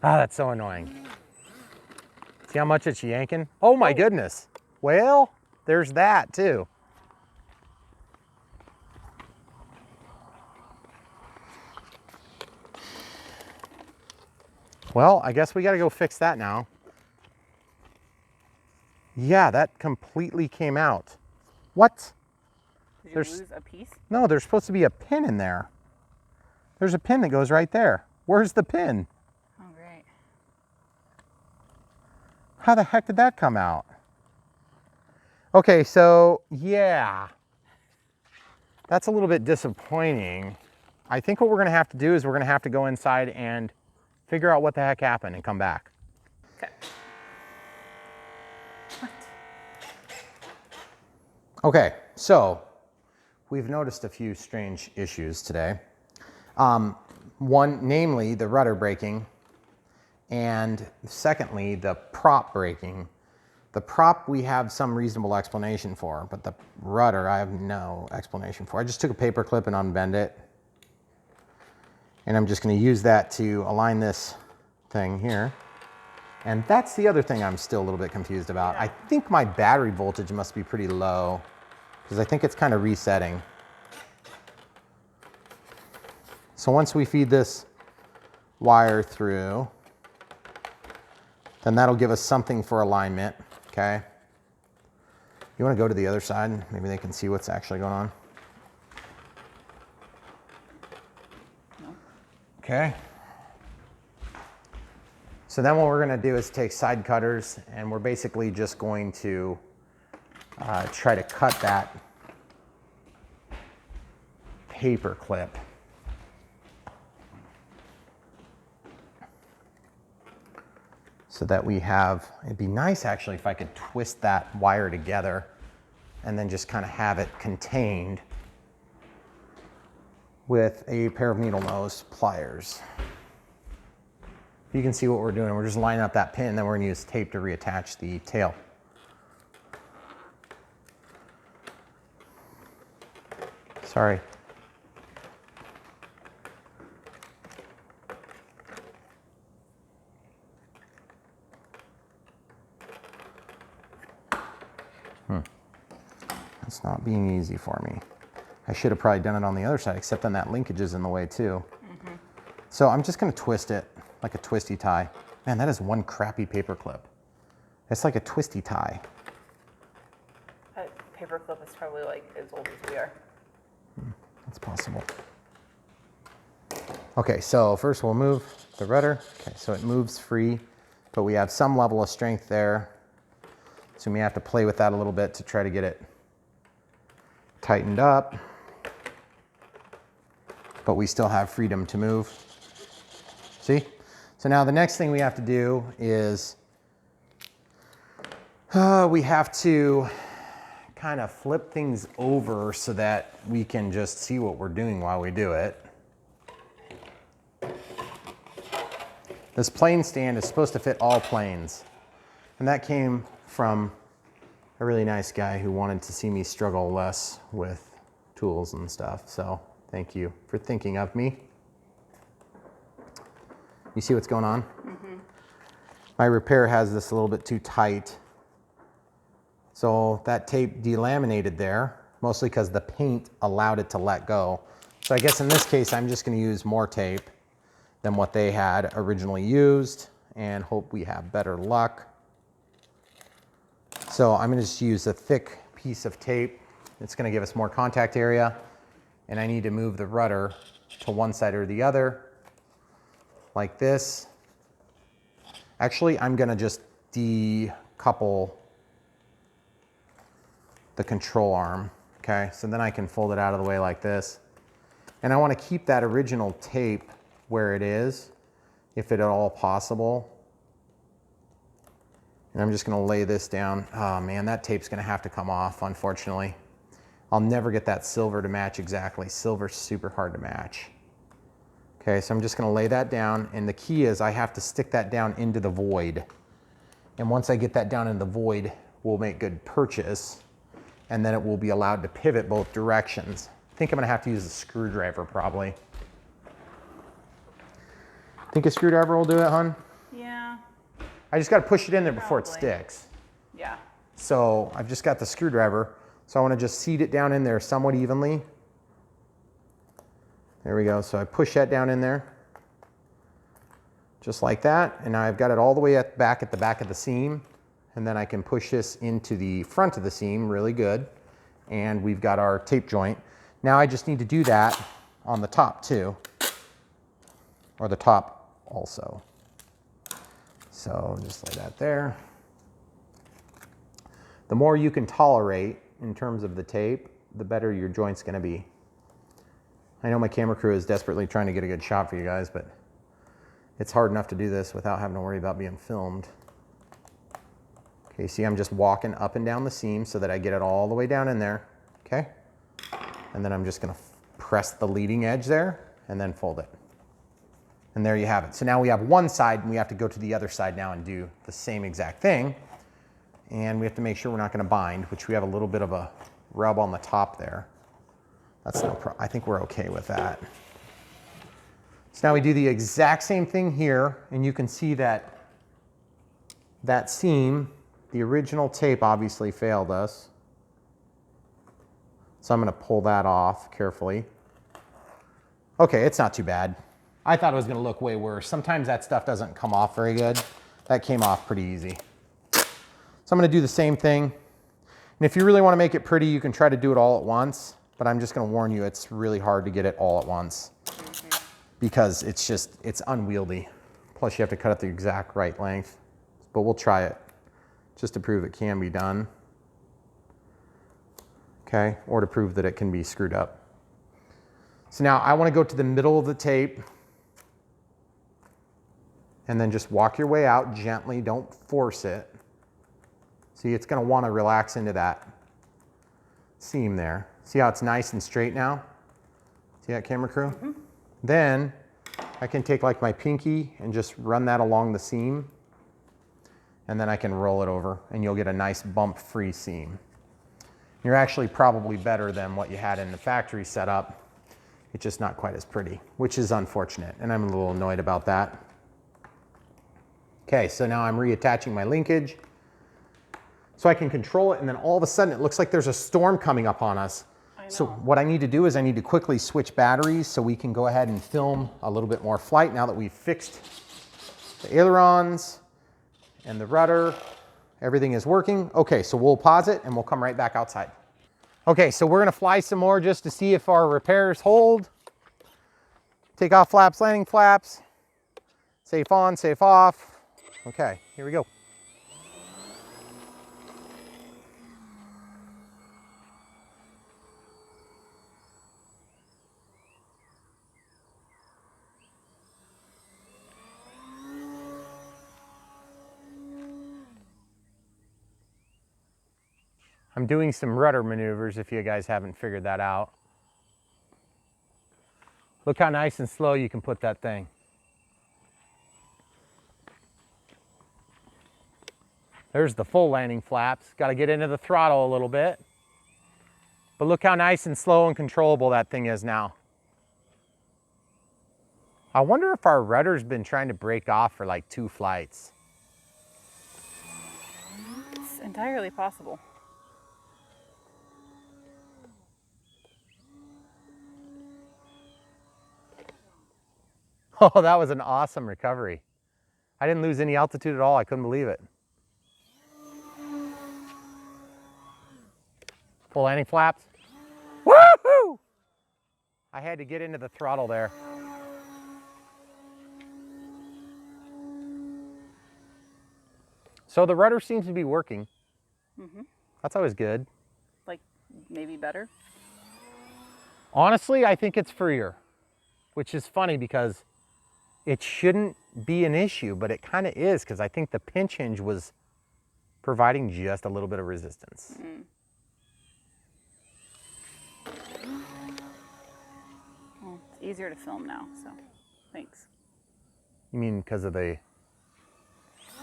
Ah, that's so annoying. See how much it's yanking? Oh my goodness. Well, there's that too. Well, I guess we got to go fix that now. Yeah, that completely came out. What? Did you There's- lose a piece? No, there's supposed to be a pin in there. There's a pin that goes right there. Where's the pin? Oh, great. How the heck did that come out? Okay, so yeah, that's a little bit disappointing. I think what we're gonna have to do is we're gonna have to go inside and figure out what the heck happened and come back. Okay. What? Okay, so we've noticed a few strange issues today. One, namely the rudder breaking, and secondly, the prop breaking. The prop we have some reasonable explanation for, but the rudder I have no explanation for. I just took a paper clip and unbend it. And I'm just gonna use that to align this thing here. And that's the other thing I'm still a little bit confused about. I think my battery voltage must be pretty low because I think it's kind of resetting. So once we feed this wire through, then that'll give us something for alignment, okay? You wanna go to the other side? Maybe they can see what's actually going on. Okay. So then what we're gonna do is take side cutters and we're basically just going to try to cut that paper clip. So that we have, it'd be nice actually if I could twist that wire together and then just kind of have it contained with a pair of needle nose pliers. You can see what we're doing. We're just lining up that pin, then we're gonna use tape to reattach the tail. Sorry. It's not being easy for me. I should have probably done it on the other side, except then that linkage is in the way too. So I'm just gonna twist it like a twisty tie. Man, that is one crappy paper clip. It's like a twisty tie. That paper clip is probably like as old as we are. That's possible. Okay, so first we'll move the rudder. Okay, so it moves free, but we have some level of strength there. So we may have to play with that a little bit to try to get it tightened up. But we still have freedom to move. See? So now the next thing we have to do is we have to kind of flip things over so that we can just see what we're doing while we do it. This plane stand is supposed to fit all planes. And that came from a really nice guy who wanted to see me struggle less with tools and stuff. So thank you for thinking of me. You see what's going on? Mm-hmm. My repair has this a little bit too tight. So that tape delaminated there, mostly because the paint allowed it to let go. So I guess in this case, I'm just gonna use more tape than what they had originally used and hope we have better luck. So I'm gonna just use a thick piece of tape. It's gonna give us more contact area. And I need to move the rudder to one side or the other, like this. Actually, I'm gonna just decouple the control arm, okay? So then I can fold it out of the way like this. And I wanna keep that original tape where it is, if at all possible. And I'm just gonna lay this down. Oh man, that tape's gonna have to come off, unfortunately. I'll never get that silver to match exactly. Silver's super hard to match. Okay, so I'm just gonna lay that down, and the key is I have to stick that down into the void. And once I get that down in the void, we'll make good purchase, and then it will be allowed to pivot both directions. I think I'm gonna have to use a screwdriver probably. Think a screwdriver will do it, hon? Yeah. I just gotta push it in there before it Probably. sticks. Yeah. So I've just got the screwdriver. So I wanna just seat it down in there somewhat evenly. There we go, so I push that down in there. just like that. And now I've got it all the way at the back of the seam. And then I can push this into the front of the seam really good. And we've got our tape joint. Now I just need to do that on the top too, or the top also. So just lay that there. The more you can tolerate in terms of the tape, the better your joint's gonna be. I know my camera crew is desperately trying to get a good shot for you guys, but it's hard enough to do this without having to worry about being filmed. Okay, see, I'm just walking up and down the seam so that I get it all the way down in there, okay? And then I'm just gonna press the leading edge there and then fold it. And there you have it. So now we have one side and we have to go to the other side now and do the same exact thing. And we have to make sure we're not gonna bind, which we have a little bit of a rub on the top there. That's no problem. I think we're okay with that. So now we do the exact same thing here, and you can see that that seam, the original tape obviously failed us. So I'm gonna pull that off carefully. Okay, it's not too bad. I thought it was gonna look way worse. Sometimes that stuff doesn't come off very good. That came off pretty easy. So I'm gonna do the same thing. And if you really wanna make it pretty, you can try to do it all at once, but I'm just gonna warn you, it's really hard to get it all at once because it's unwieldy. Plus you have to cut it the exact right length, but we'll try it just to prove it can be done. Okay, or to prove that it can be screwed up. So now I wanna go to the middle of the tape and then just walk your way out gently, don't force it. See, it's gonna wanna relax into that seam there. See how it's nice and straight now? See that, camera crew? Mm-hmm. Then I can take like my pinky and just run that along the seam, and then I can roll it over and you'll get a nice bump-free seam. You're actually probably better than what you had in the factory setup. It's just not quite as pretty, which is unfortunate, and I'm a little annoyed about that. Okay, so now I'm reattaching my linkage so I can control it, and then all of a sudden it looks like there's a storm coming up on us. So what I need to do is I need to quickly switch batteries so we can go ahead and film a little bit more flight now that we've fixed the ailerons and the rudder. Everything is working. Okay, so we'll pause it and we'll come right back outside. Okay, so we're gonna fly some more just to see if our repairs hold. Take off flaps, landing flaps. Safe on, safe off. Okay, here we go. I'm doing some rudder maneuvers if you guys haven't figured that out. Look how nice and slow you can put that thing. There's the full landing flaps. Got to get into the throttle a little bit. But look how nice and slow and controllable that thing is now. I wonder if our rudder's been trying to break off for like 2 flights. It's entirely possible. Oh, that was an awesome recovery. I didn't lose any altitude at all. I couldn't believe it. Full landing flaps. Woohoo! I had to get into the throttle there. So the rudder seems to be working. Mm-hmm. That's always good. Like maybe better? Honestly, I think it's freer, which is funny because it shouldn't be an issue, but it kind of is because I think the pinch hinge was providing just a little bit of resistance. Mm. Well, it's easier to film now, so thanks. You mean because of the...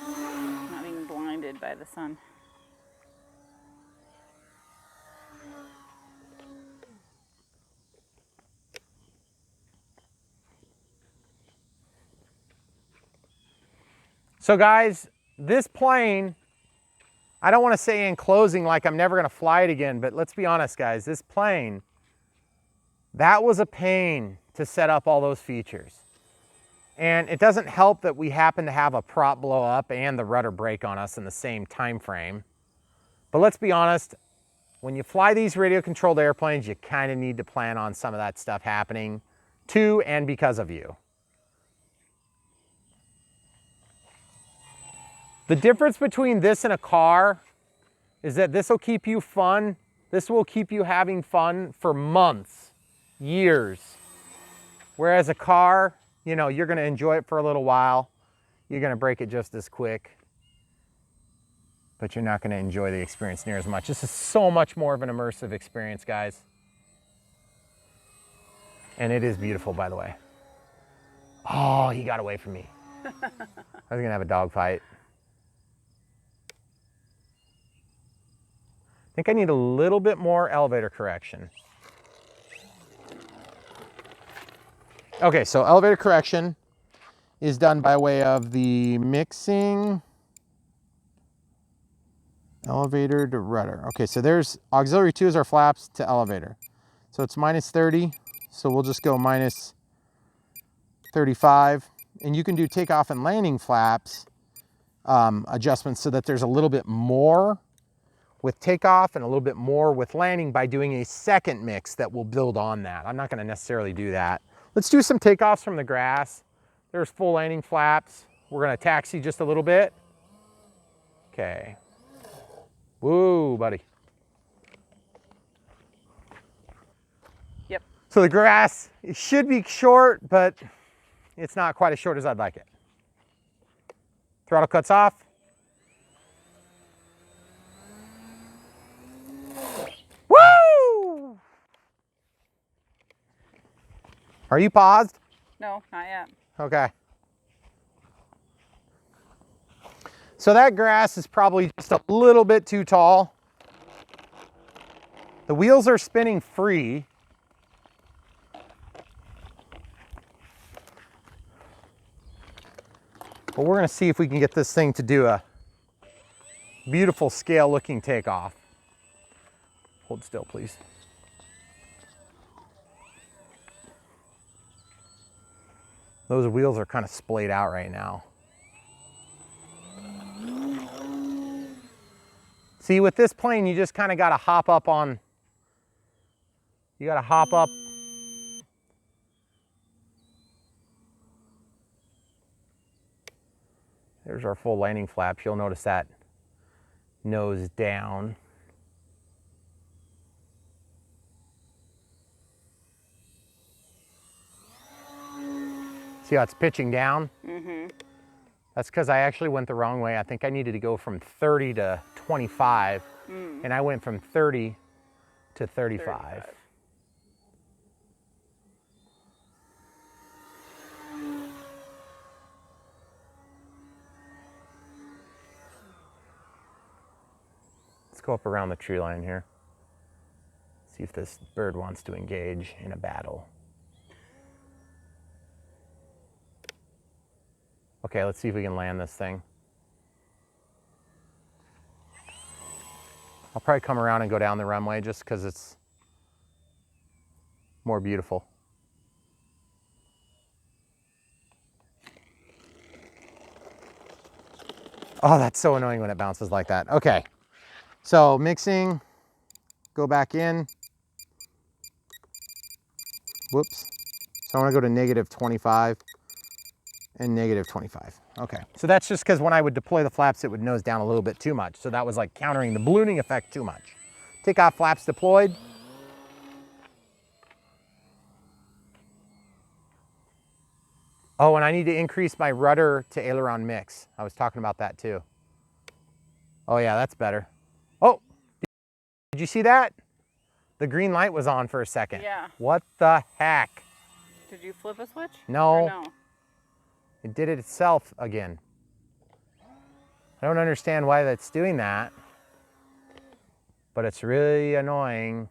Not being blinded by the sun. So guys, this plane, I don't want to say in closing like I'm never going to fly it again, but let's be honest guys, this plane, that was a pain to set up all those features. And it doesn't help that we happen to have a prop blow up and the rudder break on us in the same time frame. But let's be honest, when you fly these radio controlled airplanes, you kind of need to plan on some of that stuff happening to and because of you. The difference between this and a car is that this will keep you fun. This will keep you having fun for months, years. Whereas a car, you know, you're gonna enjoy it for a little while. You're gonna break it just as quick, but you're not gonna enjoy the experience near as much. This is so much more of an immersive experience, guys. And it is beautiful, by the way. Oh, he got away from me. I was gonna have a dog fight. I think I need a little bit more elevator correction. Okay, so elevator correction is done by way of the mixing elevator to rudder. Okay, so there's auxiliary 2 is our flaps to elevator. So it's minus 30, so we'll just go minus 35. And you can do takeoff and landing flaps adjustments so that there's a little bit more with takeoff and a little bit more with landing by doing a second mix that will build on that. I'm not gonna necessarily do that. Let's do some takeoffs from the grass. There's full landing flaps. We're gonna taxi just a little bit. Okay. Woo, buddy. Yep. So the grass, it should be short, but it's not quite as short as I'd like it. Throttle cuts off. Woo! Are you paused? No, not yet. Okay. So that grass is probably just a little bit too tall. The wheels are spinning free. But we're gonna see if we can get this thing to do a beautiful scale looking takeoff. Hold still, please. Those wheels are kind of splayed out right now. See, with this plane, you just kind of got to hop up on, you got to hop up. There's our full landing flaps. You'll notice that nose down. See how it's pitching down? Mm-hmm. That's because I actually went the wrong way. I think I needed to go from 30 to 25, and I went from 30 to 35. Let's go up around the tree line here. See if this bird wants to engage in a battle. Okay, let's see if we can land this thing. I'll probably come around and go down the runway just because it's more beautiful. Oh, that's so annoying when it bounces like that. Okay, so mixing, go back in. Whoops. So I want to go to negative 25. And negative 25. Okay, so that's just because when I would deploy the flaps, it would nose down a little bit too much. So that was like countering the ballooning effect too much. Takeoff flaps deployed. Oh, and I need to increase my rudder to aileron mix. I was talking about that too. Oh yeah, that's better. Oh, did you see that? The green light was on for a second. Yeah. What the heck? Did you flip a switch? No. Or no? It did it itself again. I don't understand why that's doing that, but it's really annoying.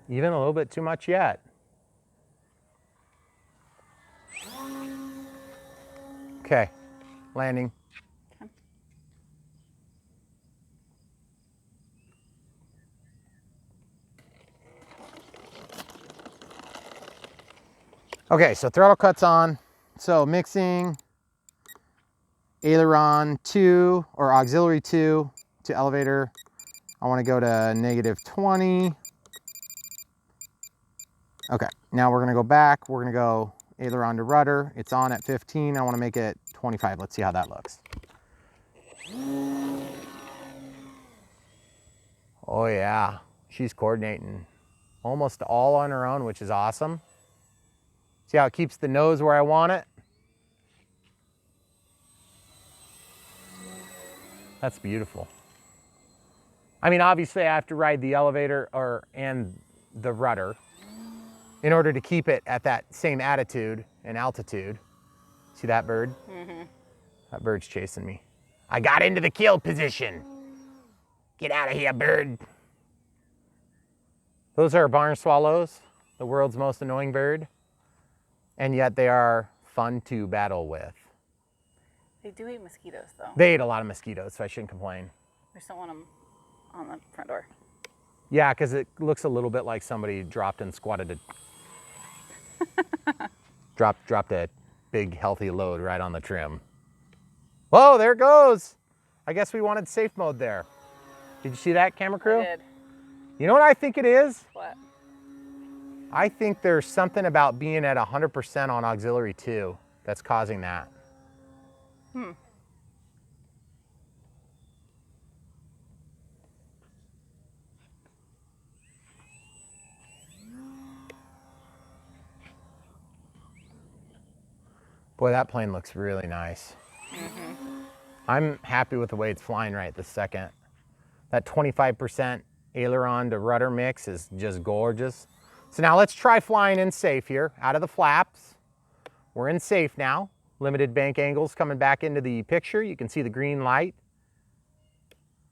Even a little bit too much yet. Okay. landing. Okay, so throttle cuts on. So mixing, aileron 2 or auxiliary 2 to elevator. I want to go to -20. Okay, now we're gonna go back. We're gonna go aileron to rudder. It's on at 15. I want to make it 25. Let's see how that looks. Oh yeah, she's coordinating almost all on her own, which is awesome. See how it keeps the nose where I want it? That's beautiful. I mean, obviously I have to ride the elevator and the rudder in order to keep it at that same attitude and altitude. See that bird? Mm-hmm. That bird's chasing me. I got into the kill position. Get out of here, bird. Those are barn swallows, the world's most annoying bird. And yet they are fun to battle with. They do eat mosquitoes, though. They ate a lot of mosquitoes, so I shouldn't complain. We just don't want them on the front door. Yeah, because it looks a little bit like somebody dropped and squatted dropped a big healthy load right on the trim. Whoa, there it goes. I guess we wanted safe mode there. Did you see that, camera crew? I did. You know what I think it is? What? I think there's something about being at 100% on auxiliary 2 that's causing that. Boy, that plane looks really nice. I'm happy with the way it's flying right this second. That 25% aileron to rudder mix is just gorgeous. So now let's try flying in safe here, out of the flaps. We're in safe now. Limited bank angles coming back into the picture. You can see the green light.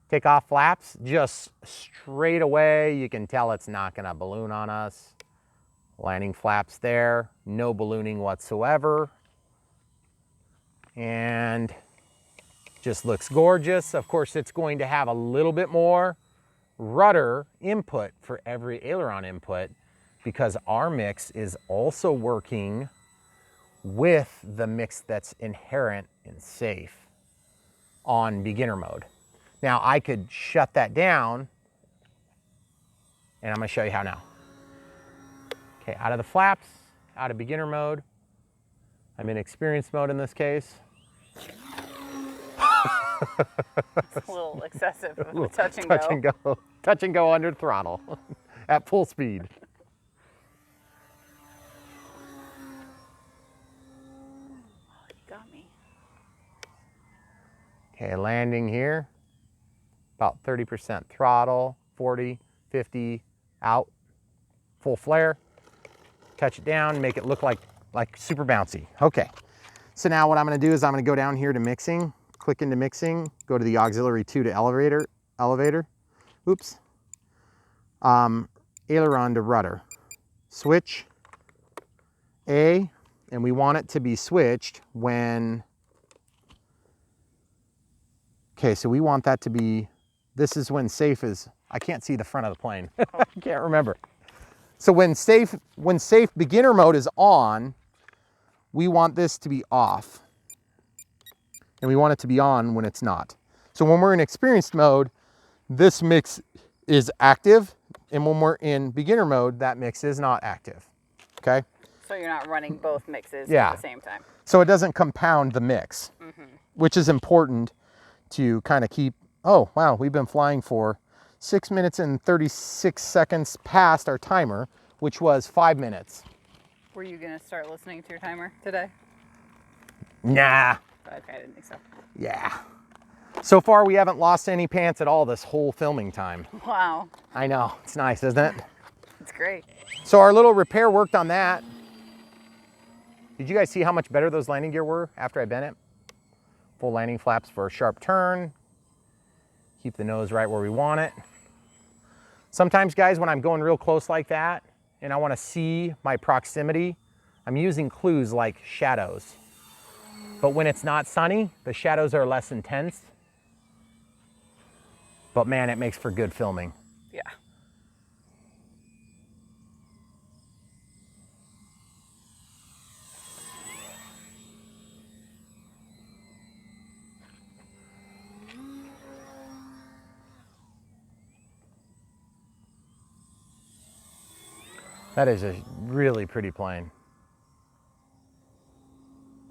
Take off flaps, just straight away. You can tell it's not gonna balloon on us. Landing flaps there, no ballooning whatsoever. And just looks gorgeous. Of course, it's going to have a little bit more rudder input for every aileron input because our mix is also working with the mix that's inherent in safe on beginner mode. Now I could shut that down and I'm gonna show you how now. Okay, out of the flaps, out of beginner mode. I'm in experience mode in this case. It's a little excessive of the touch and go. Touch and go under throttle at full speed. Oh, you got me. Okay, landing here. About 30% throttle, 40, 50, out. Full flare. Touch it down, make it look like super bouncy. Okay, so now what I'm gonna do is I'm gonna go down here to mixing, click into mixing, go to the auxiliary 2 to elevator. Oops. Aileron to rudder. Switch A, and we want it to be switched when, okay, so we want that to be, this is when safe is, I can't see the front of the plane. I can't remember. So when safe beginner mode is on, we want this to be off. And we want it to be on when it's not. So when we're in experienced mode, this mix is active. And when we're in beginner mode, that mix is not active, okay? So you're not running both mixes Yeah. at the same time. So it doesn't compound the mix, which is important to kind of keep, oh, wow, we've been flying for 6 minutes and 36 seconds past our timer, which was 5 minutes. Were you gonna start listening to your timer today? Nah, Okay, I didn't think so. yeah. So far, we haven't lost any pants at all this whole filming time. Wow, I know, it's nice, isn't it? it's great. So our little repair worked on that. Did you guys see how much better those landing gear were after I bent it? Full landing flaps for a sharp turn. Keep the nose right where we want it. Sometimes, guys, when I'm going real close like that and I want to see my proximity, I'm using clues like shadows. But when it's not sunny, the shadows are less intense. But man, it makes for good filming. Yeah. That is a really pretty plane.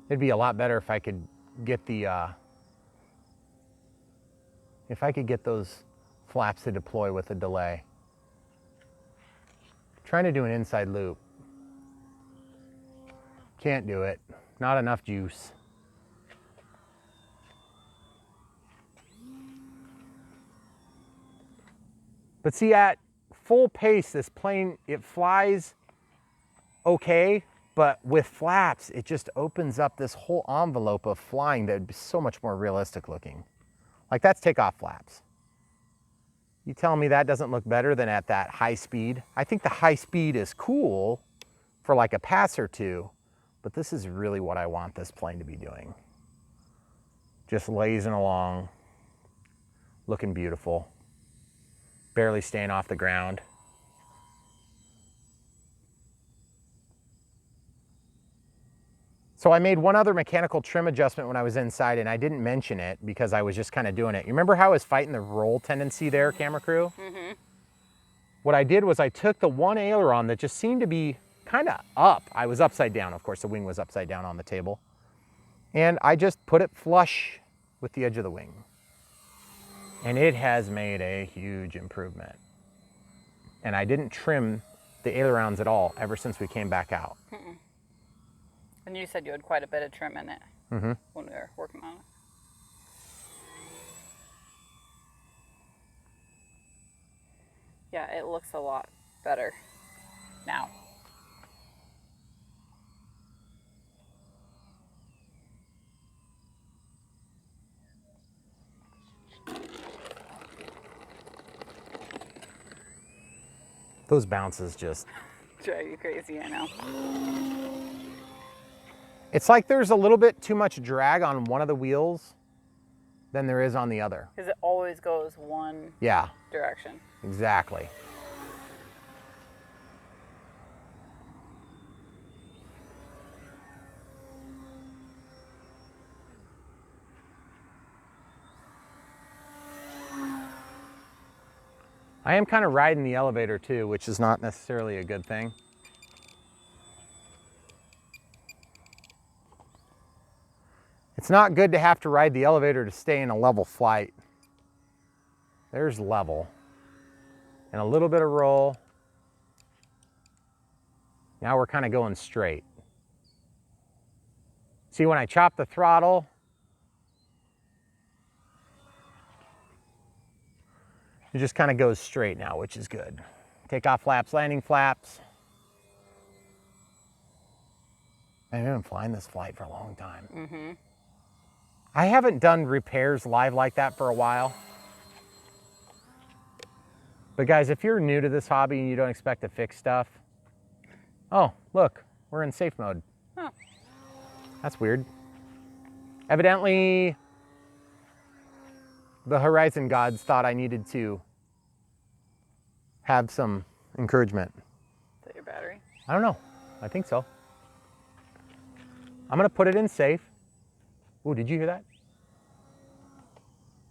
It'd be a lot better if I could get the, if I could get those flaps to deploy with a delay. Trying to do an inside loop. Can't do it. Not enough juice. But see, at full pace, this plane, it flies okay, but with flaps, it just opens up this whole envelope of flying that would be so much more realistic looking. Like that's takeoff flaps. You telling me that doesn't look better than at that high speed? I think the high speed is cool for like a pass or two, but this is really what I want this plane to be doing. Just lazing along, looking beautiful, barely staying off the ground. So I made one other mechanical trim adjustment when I was inside, and I didn't mention it because I was just kind of doing it. You remember how I was fighting the roll tendency there, camera crew? Mm-hmm. What I did was I took the one aileron that just seemed to be kind of up. I was upside down, of course, the wing was upside down on the table. And I just put it flush with the edge of the wing. And it has made a huge improvement. And I didn't trim the ailerons at all ever since we came back out. Mm-mm. And you said you had quite a bit of trim in it when we were working on it. Yeah, it looks a lot better now. Those bounces just... Drive you crazy, I know. It's like there's a little bit too much drag on one of the wheels than there is on the other. Because it always goes one direction. Exactly. I am kind of riding the elevator too, which is not necessarily a good thing. It's not good to have to ride the elevator to stay in a level flight. There's level. And a little bit of roll. Now we're kind of going straight. See, when I chop the throttle, it just kind of goes straight now, which is good. Takeoff flaps, landing flaps. I've been flying this flight for a long time. Mm-hmm. I haven't done repairs live like that for a while. But guys, if you're new to this hobby and you don't expect to fix stuff, oh, look, we're in safe mode. Oh. That's weird. Evidently, the Horizon gods thought I needed to have some encouragement. Is that your battery? I don't know. I think so. I'm gonna put it in safe. Ooh, did you hear that?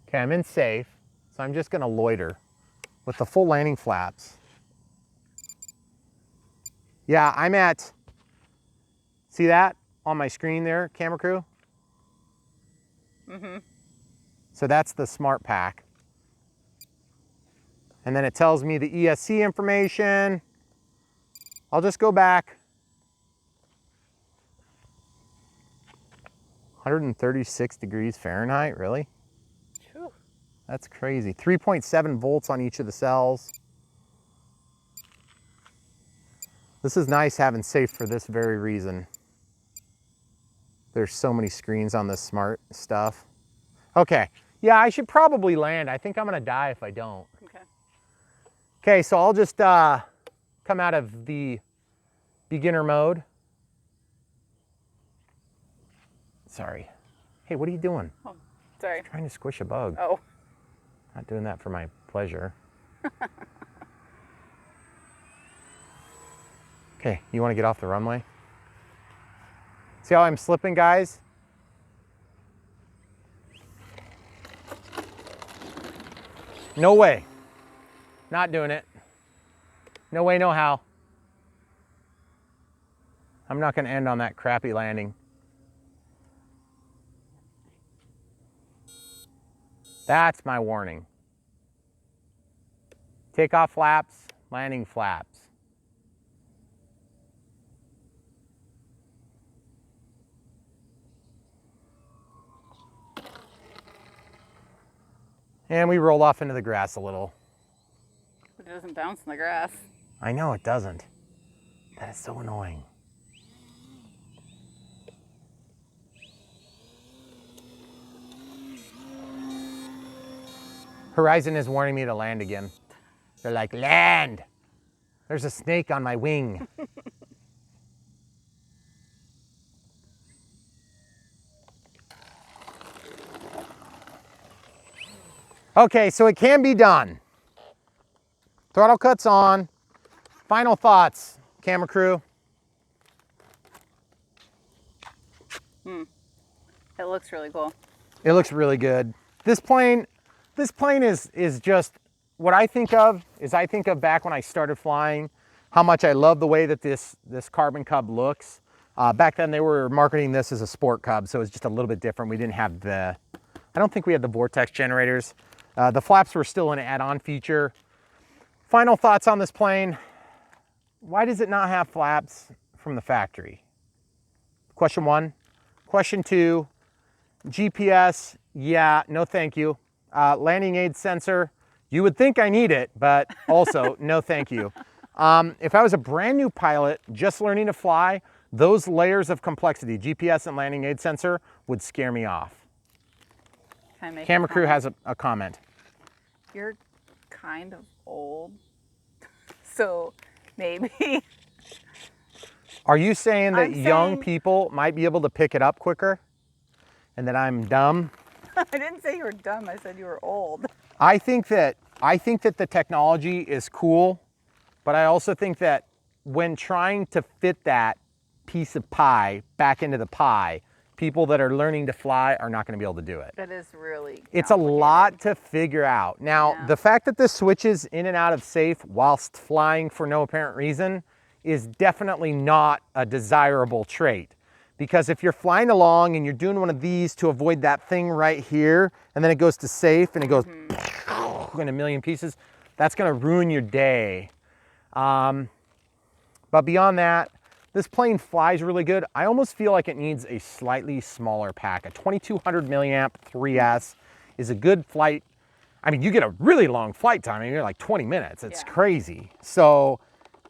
Okay, I'm in safe, so I'm just gonna loiter with the full landing flaps. Yeah, I'm at, see that on my screen there, camera crew? Mm-hmm. So that's the smart pack. And then it tells me the ESC information. I'll just go back. 136 degrees Fahrenheit, really? Whew. That's crazy. 3.7 volts on each of the cells. This is nice having safe for this very reason. There's so many screens on this smart stuff. Okay, yeah, I should probably land. I think I'm gonna die if I don't. Okay. Okay, so I'll just come out of the beginner mode. Sorry. Hey, what are you doing? Oh, sorry. Trying to squish a bug. Oh. Not doing that for my pleasure. Okay, you want to get off the runway? See how I'm slipping, guys? No way. Not doing it. No way, no how. I'm not going to end on that crappy landing. That's my warning. Takeoff flaps, landing flaps. And we rolled off into the grass a little. It doesn't bounce in the grass. I know it doesn't. That is so annoying. Horizon is warning me to land again. They're like, land! There's a snake on my wing. Okay, so it can be done. Throttle cuts on. Final thoughts, camera crew. It looks really cool. It looks really good. This plane is just what I think of back when I started flying, how much I love the way that this Carbon Cub looks. Back then they were marketing this as a sport Cub, so it's just a little bit different. We didn't have I don't think we had the vortex generators. The flaps were still an add-on feature. Final thoughts on this plane. Why does it not have flaps from the factory? Question one. Question two, GPS, yeah, no thank you. Landing aid sensor, you would think I need it, but also no thank you. If I was a brand new pilot just learning to fly, those layers of complexity, GPS and landing aid sensor, would scare me off. Can I make Camera a crew comment? has a comment. You're kind of old, so maybe. Are you saying that I'm young saying- people might be able to pick it up quicker and that I'm dumb? I didn't say you were dumb. I said you were old. I think that the technology is cool, but I also think that when trying to fit that piece of pie back into the pie, people that are learning to fly are not going to be able to do it. That is really It's a lot to figure out. Now, Yeah. the fact that this switches in and out of safe whilst flying for no apparent reason is definitely not a desirable trait. Because if you're flying along and you're doing one of these to avoid that thing right here, and then it goes to safe and it goes in a million pieces, that's going to ruin your day. But beyond that, this plane flies really good. I almost feel like it needs a slightly smaller pack. A 2200 milliamp 3S is a good flight. I mean, you get a really long flight time. I mean, you're like 20 minutes. It's Yeah. crazy. So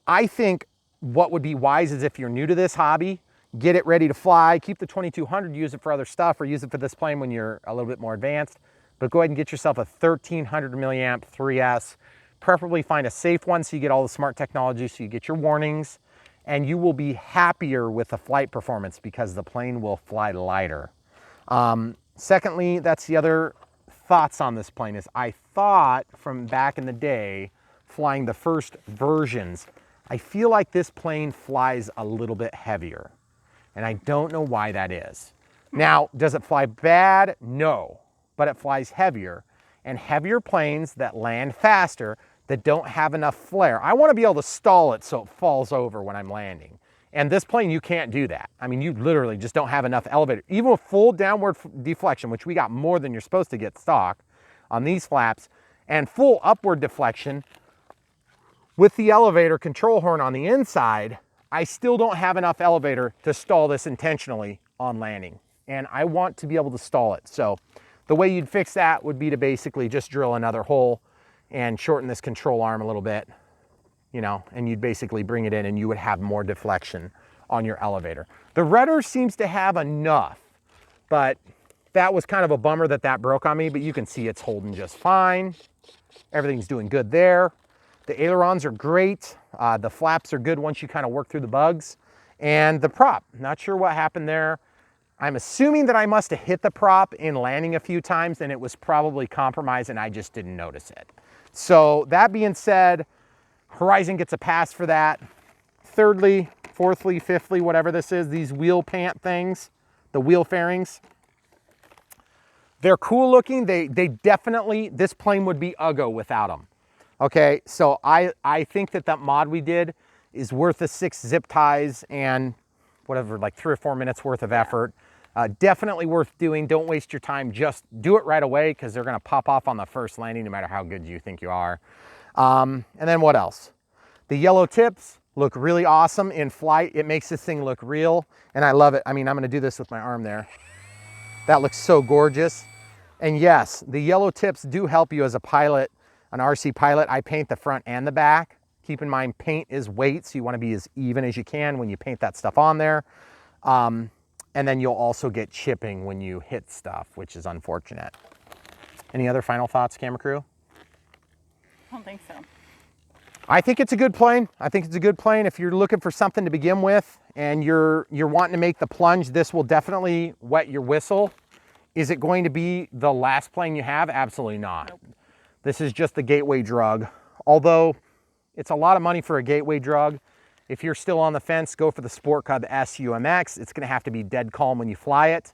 I think what would be wise is if you're new to this hobby, get it ready to fly, keep the 2200, use it for other stuff, or use it for this plane when you're a little bit more advanced. But go ahead and get yourself a 1300 milliamp 3S. Preferably find a safe one so you get all the smart technology, so you get your warnings, and you will be happier with the flight performance because the plane will fly lighter. Secondly, that's the other thoughts on this plane is I thought from back in the day, flying the first versions, I feel like this plane flies a little bit heavier. And I don't know why that is. Now, does it fly bad? No, but it flies heavier. And heavier planes that land faster, that don't have enough flare. I want to be able to stall it so it falls over when I'm landing. And this plane, you can't do that. I mean, you literally just don't have enough elevator. Even with full downward deflection, which we got more than you're supposed to get stock on these flaps, and full upward deflection, with the elevator control horn on the inside, I still don't have enough elevator to stall this intentionally on landing. And I want to be able to stall it. So the way you'd fix that would be to basically just drill another hole and shorten this control arm a little bit, you know, and you'd basically bring it in and you would have more deflection on your elevator. The rudder seems to have enough, but that was kind of a bummer that that broke on me, but you can see it's holding just fine. Everything's doing good there. The ailerons are great. The flaps are good once you kind of work through the bugs. And the prop, not sure what happened there. I'm assuming that I must have hit the prop in landing a few times and it was probably compromised and I just didn't notice it. So that being said, Horizon gets a pass for that. Thirdly, fourthly, fifthly, whatever this is, these wheel pant things, the wheel fairings, they're cool looking. They definitely, this plane would be uggo without them. Okay, so I think that mod we did is worth the 6 zip ties and whatever, like 3 or 4 minutes worth of effort. Definitely worth doing. Don't waste your time. Just do it right away because they're going to pop off on the first landing no matter how good you think you are. And then what else? The yellow tips look really awesome in flight. It makes this thing look real and I love it. I mean, I'm going to do this with my arm there. That looks so gorgeous. And yes, the yellow tips do help you as a pilot, an RC pilot. I paint the front and the back. Keep in mind, paint is weight, so you want to be as even as you can when you paint that stuff on there. And then you'll also get chipping when you hit stuff, which is unfortunate. Any other final thoughts, camera crew? I don't think so. I think it's a good plane. I think it's a good plane. If you're looking for something to begin with and you're wanting to make the plunge, this will definitely wet your whistle. Is it going to be the last plane you have? Absolutely not. Nope. This is just the gateway drug. Although it's a lot of money for a gateway drug. If you're still on the fence, go for the Sport Cub SUMX. It's going to have to be dead calm when you fly it,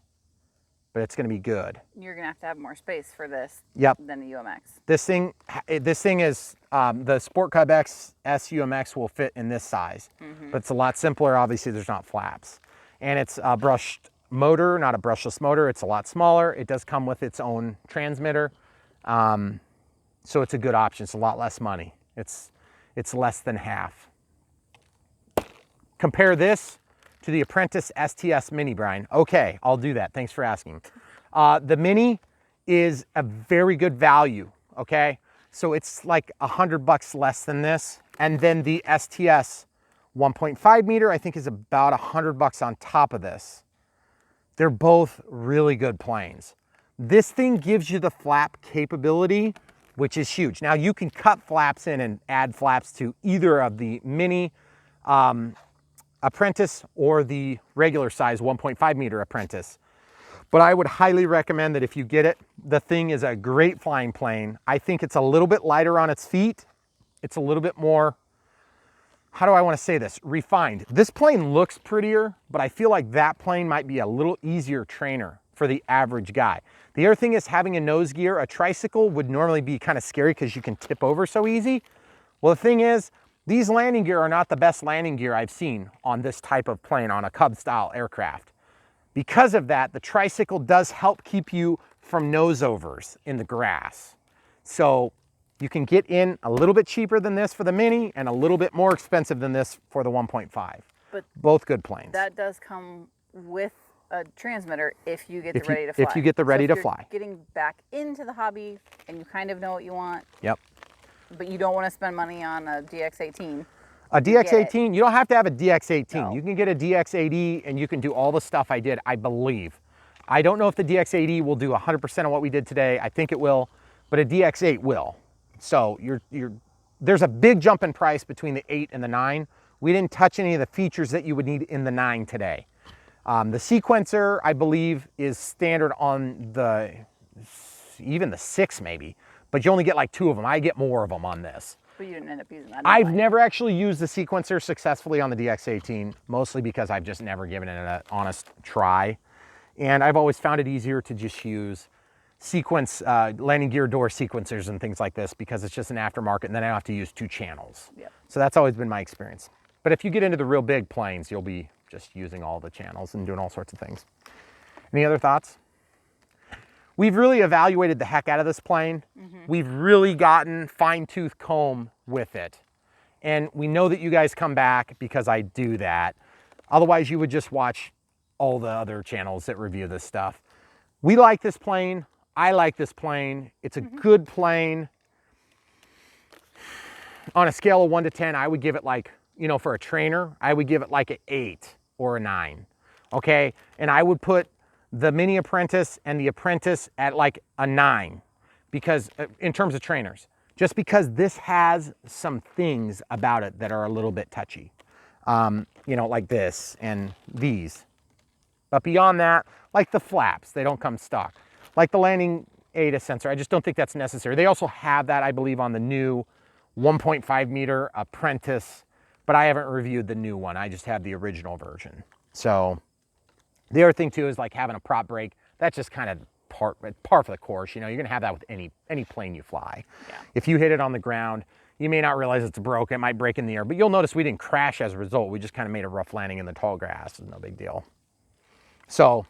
but it's going to be good. You're going to have more space for this than the UMX. This thing is, the Sport Cub SUMX will fit in this size, but it's a lot simpler. Obviously, there's not flaps. And it's a brushed motor, not a brushless motor. It's a lot smaller. It does come with its own transmitter. So it's a good option. It's a lot less money. It's less than half. Compare this to the Apprentice STS Mini, Brian. Okay, I'll do that. Thanks for asking. The Mini is a very good value, okay? So it's like $100 less than this. And then the STS 1.5 meter, I think is about $100 on top of this. They're both really good planes. This thing gives you the flap capability, which is huge. Now you can cut flaps in and add flaps to either of the Mini Apprentice or the regular size 1.5 meter Apprentice. But I would highly recommend that if you get it, the thing is a great flying plane. I think it's a little bit lighter on its feet. It's a little bit more, how do I want to say this? Refined. This plane looks prettier, but I feel like that plane might be a little easier trainer for the average guy. The other thing is having a nose gear. A tricycle would normally be kind of scary because you can tip over so easy. Well, the thing is, these landing gear are not the best landing gear I've seen on this type of plane, on a Cub style aircraft. Because of that, the tricycle does help keep you from nose overs in the grass. So you can get in a little bit cheaper than this for the Mini and a little bit more expensive than this for the 1.5. But both good planes. That does come with a transmitter if you get the ready to fly. If you get the ready to fly. Getting back into the hobby and you kind of know what you want. Yep. But you don't want to spend money on a DX18. A DX18, you don't have to have a DX18. No. You can get a DX80 and you can do all the stuff I did, I believe. I don't know if the DX80 will do 100% of what we did today. I think it will, but a DX8 will. So there's a big jump in price between the 8 and the 9. We didn't touch any of the features that you would need in the 9 today. The sequencer, I believe, is standard on even the 6 maybe, but you only get like 2 of them. I get more of them on this. But you didn't end up using that. I've never actually used the sequencer successfully on the DX18, mostly because I've just never given it an honest try. And I've always found it easier to just use landing gear door sequencers and things like this because it's just an aftermarket and then I don't have to use 2 channels. Yep. So that's always been my experience. But if you get into the real big planes, you'll be just using all the channels and doing all sorts of things. Any other thoughts? We've really evaluated the heck out of this plane. We've really gotten fine-tooth comb with it. And we know that you guys come back because I do that. Otherwise, you would just watch all the other channels that review this stuff. We like this plane. I like this plane. It's a good plane. On a scale of 1 to 10, I would give it like, you know, for a trainer, I would give it like an 8 or a 9, okay? And I would put the Mini Apprentice and the Apprentice at like a 9 because in terms of trainers, just because this has some things about it that are a little bit touchy, you know, like this and these. But beyond that, like the flaps, they don't come stock. Like the landing ADA sensor, I just don't think that's necessary. They also have that, I believe, on the new 1.5 meter Apprentice, but I haven't reviewed the new one. I just have the original version. So the other thing too is like having a prop brake. That's just kind of par for the course. You know, you're gonna have that with any plane you fly. Yeah. If you hit it on the ground, you may not realize it's broken. It might break in the air, but you'll notice we didn't crash as a result. We just kind of made a rough landing in the tall grass. No big deal. So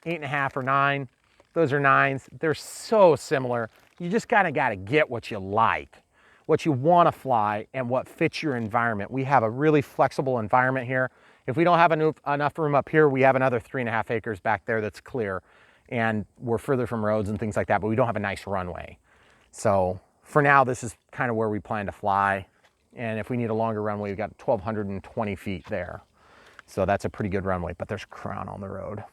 8.5 or 9, those are 9s. They're so similar. You just kind of got to get what you like, what you want to fly, and what fits your environment. We have a really flexible environment here. If we don't have enough room up here, we have another 3.5 acres back there that's clear, and we're further from roads and things like that, but we don't have a nice runway. So for now, this is kind of where we plan to fly. And if we need a longer runway, we've got 1,220 feet there. So that's a pretty good runway, but there's Crown on the road.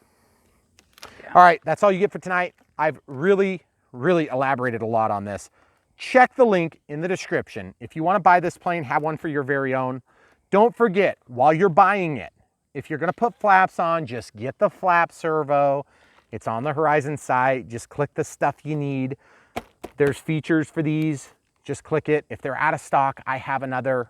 Yeah. All right, that's all you get for tonight. I've really elaborated a lot on this. Check the link in the description. If you want to buy this plane, have one for your very own. Don't forget, while you're buying it, if you're gonna put flaps on, just get the flap servo. It's on the Horizon site. Just click the stuff you need. There's features for these. Just click it. If they're out of stock, I have another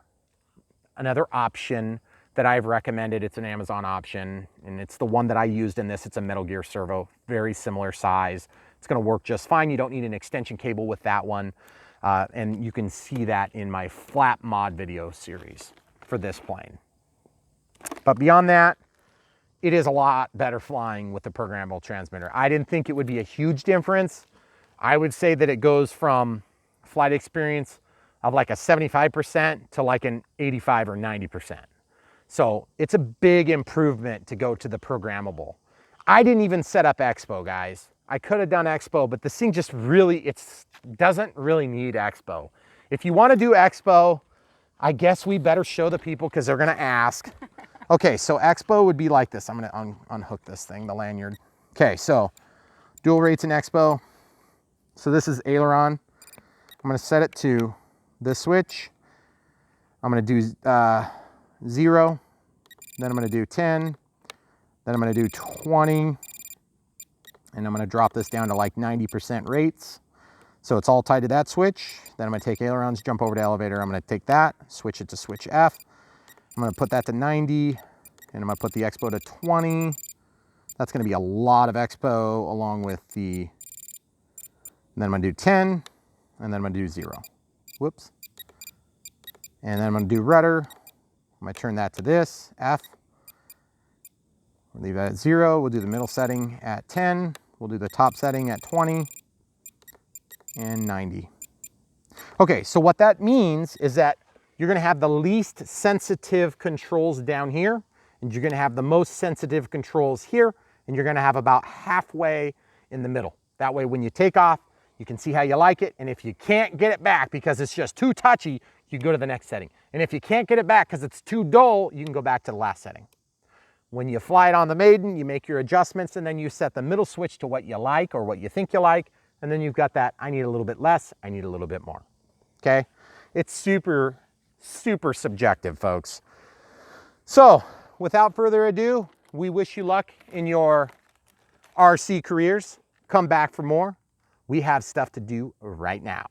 option that I've recommended. It's an Amazon option, and it's the one that I used in this. It's a Metal Gear servo, very similar size. It's gonna work just fine. You don't need an extension cable with that one. And you can see that in my flap mod video series for this plane. But beyond that, it is a lot better flying with the programmable transmitter. I didn't think it would be a huge difference. I would say that it goes from flight experience of like a 75% to like an 85 or 90%. So it's a big improvement to go to the programmable. I didn't even set up Expo, guys. I could have done Expo, but this thing just really, doesn't really need Expo. If you want to do Expo, I guess we better show the people because they're going to ask. Okay, so Expo would be like this. I'm going to unhook this thing, the lanyard. Okay, so dual rates in Expo. So this is aileron. I'm going to set it to this switch. I'm going to do 0, then I'm going to do 10, then I'm going to do 20, and I'm going to drop this down to like 90% rates. So it's all tied to that switch. Then I'm going to take ailerons, jump over to elevator. I'm going to take that, switch it to switch F. I'm going to put that to 90, and I'm going to put the Expo to 20. That's going to be a lot of Expo along with the, and then I'm going to do 10, and then I'm going to do 0. Whoops. And then I'm going to do rudder. I'm going to turn that to this, F. We'll leave that at 0. We'll do the middle setting at 10. We'll do the top setting at 20 and 90. Okay, so what that means is that you're going to have the least sensitive controls down here, and you're going to have the most sensitive controls here, and you're going to have about halfway in the middle. That way, when you take off, you can see how you like it, and if you can't get it back because it's just too touchy, you can go to the next setting. And if you can't get it back because it's too dull, you can go back to the last setting. When you fly it on the Maiden, you make your adjustments, and then you set the middle switch to what you like or what you think you like, and then you've got that, I need a little bit less, I need a little bit more, okay? It's super subjective, folks. So, without further ado, we wish you luck in your RC careers. Come back for more. We have stuff to do right now.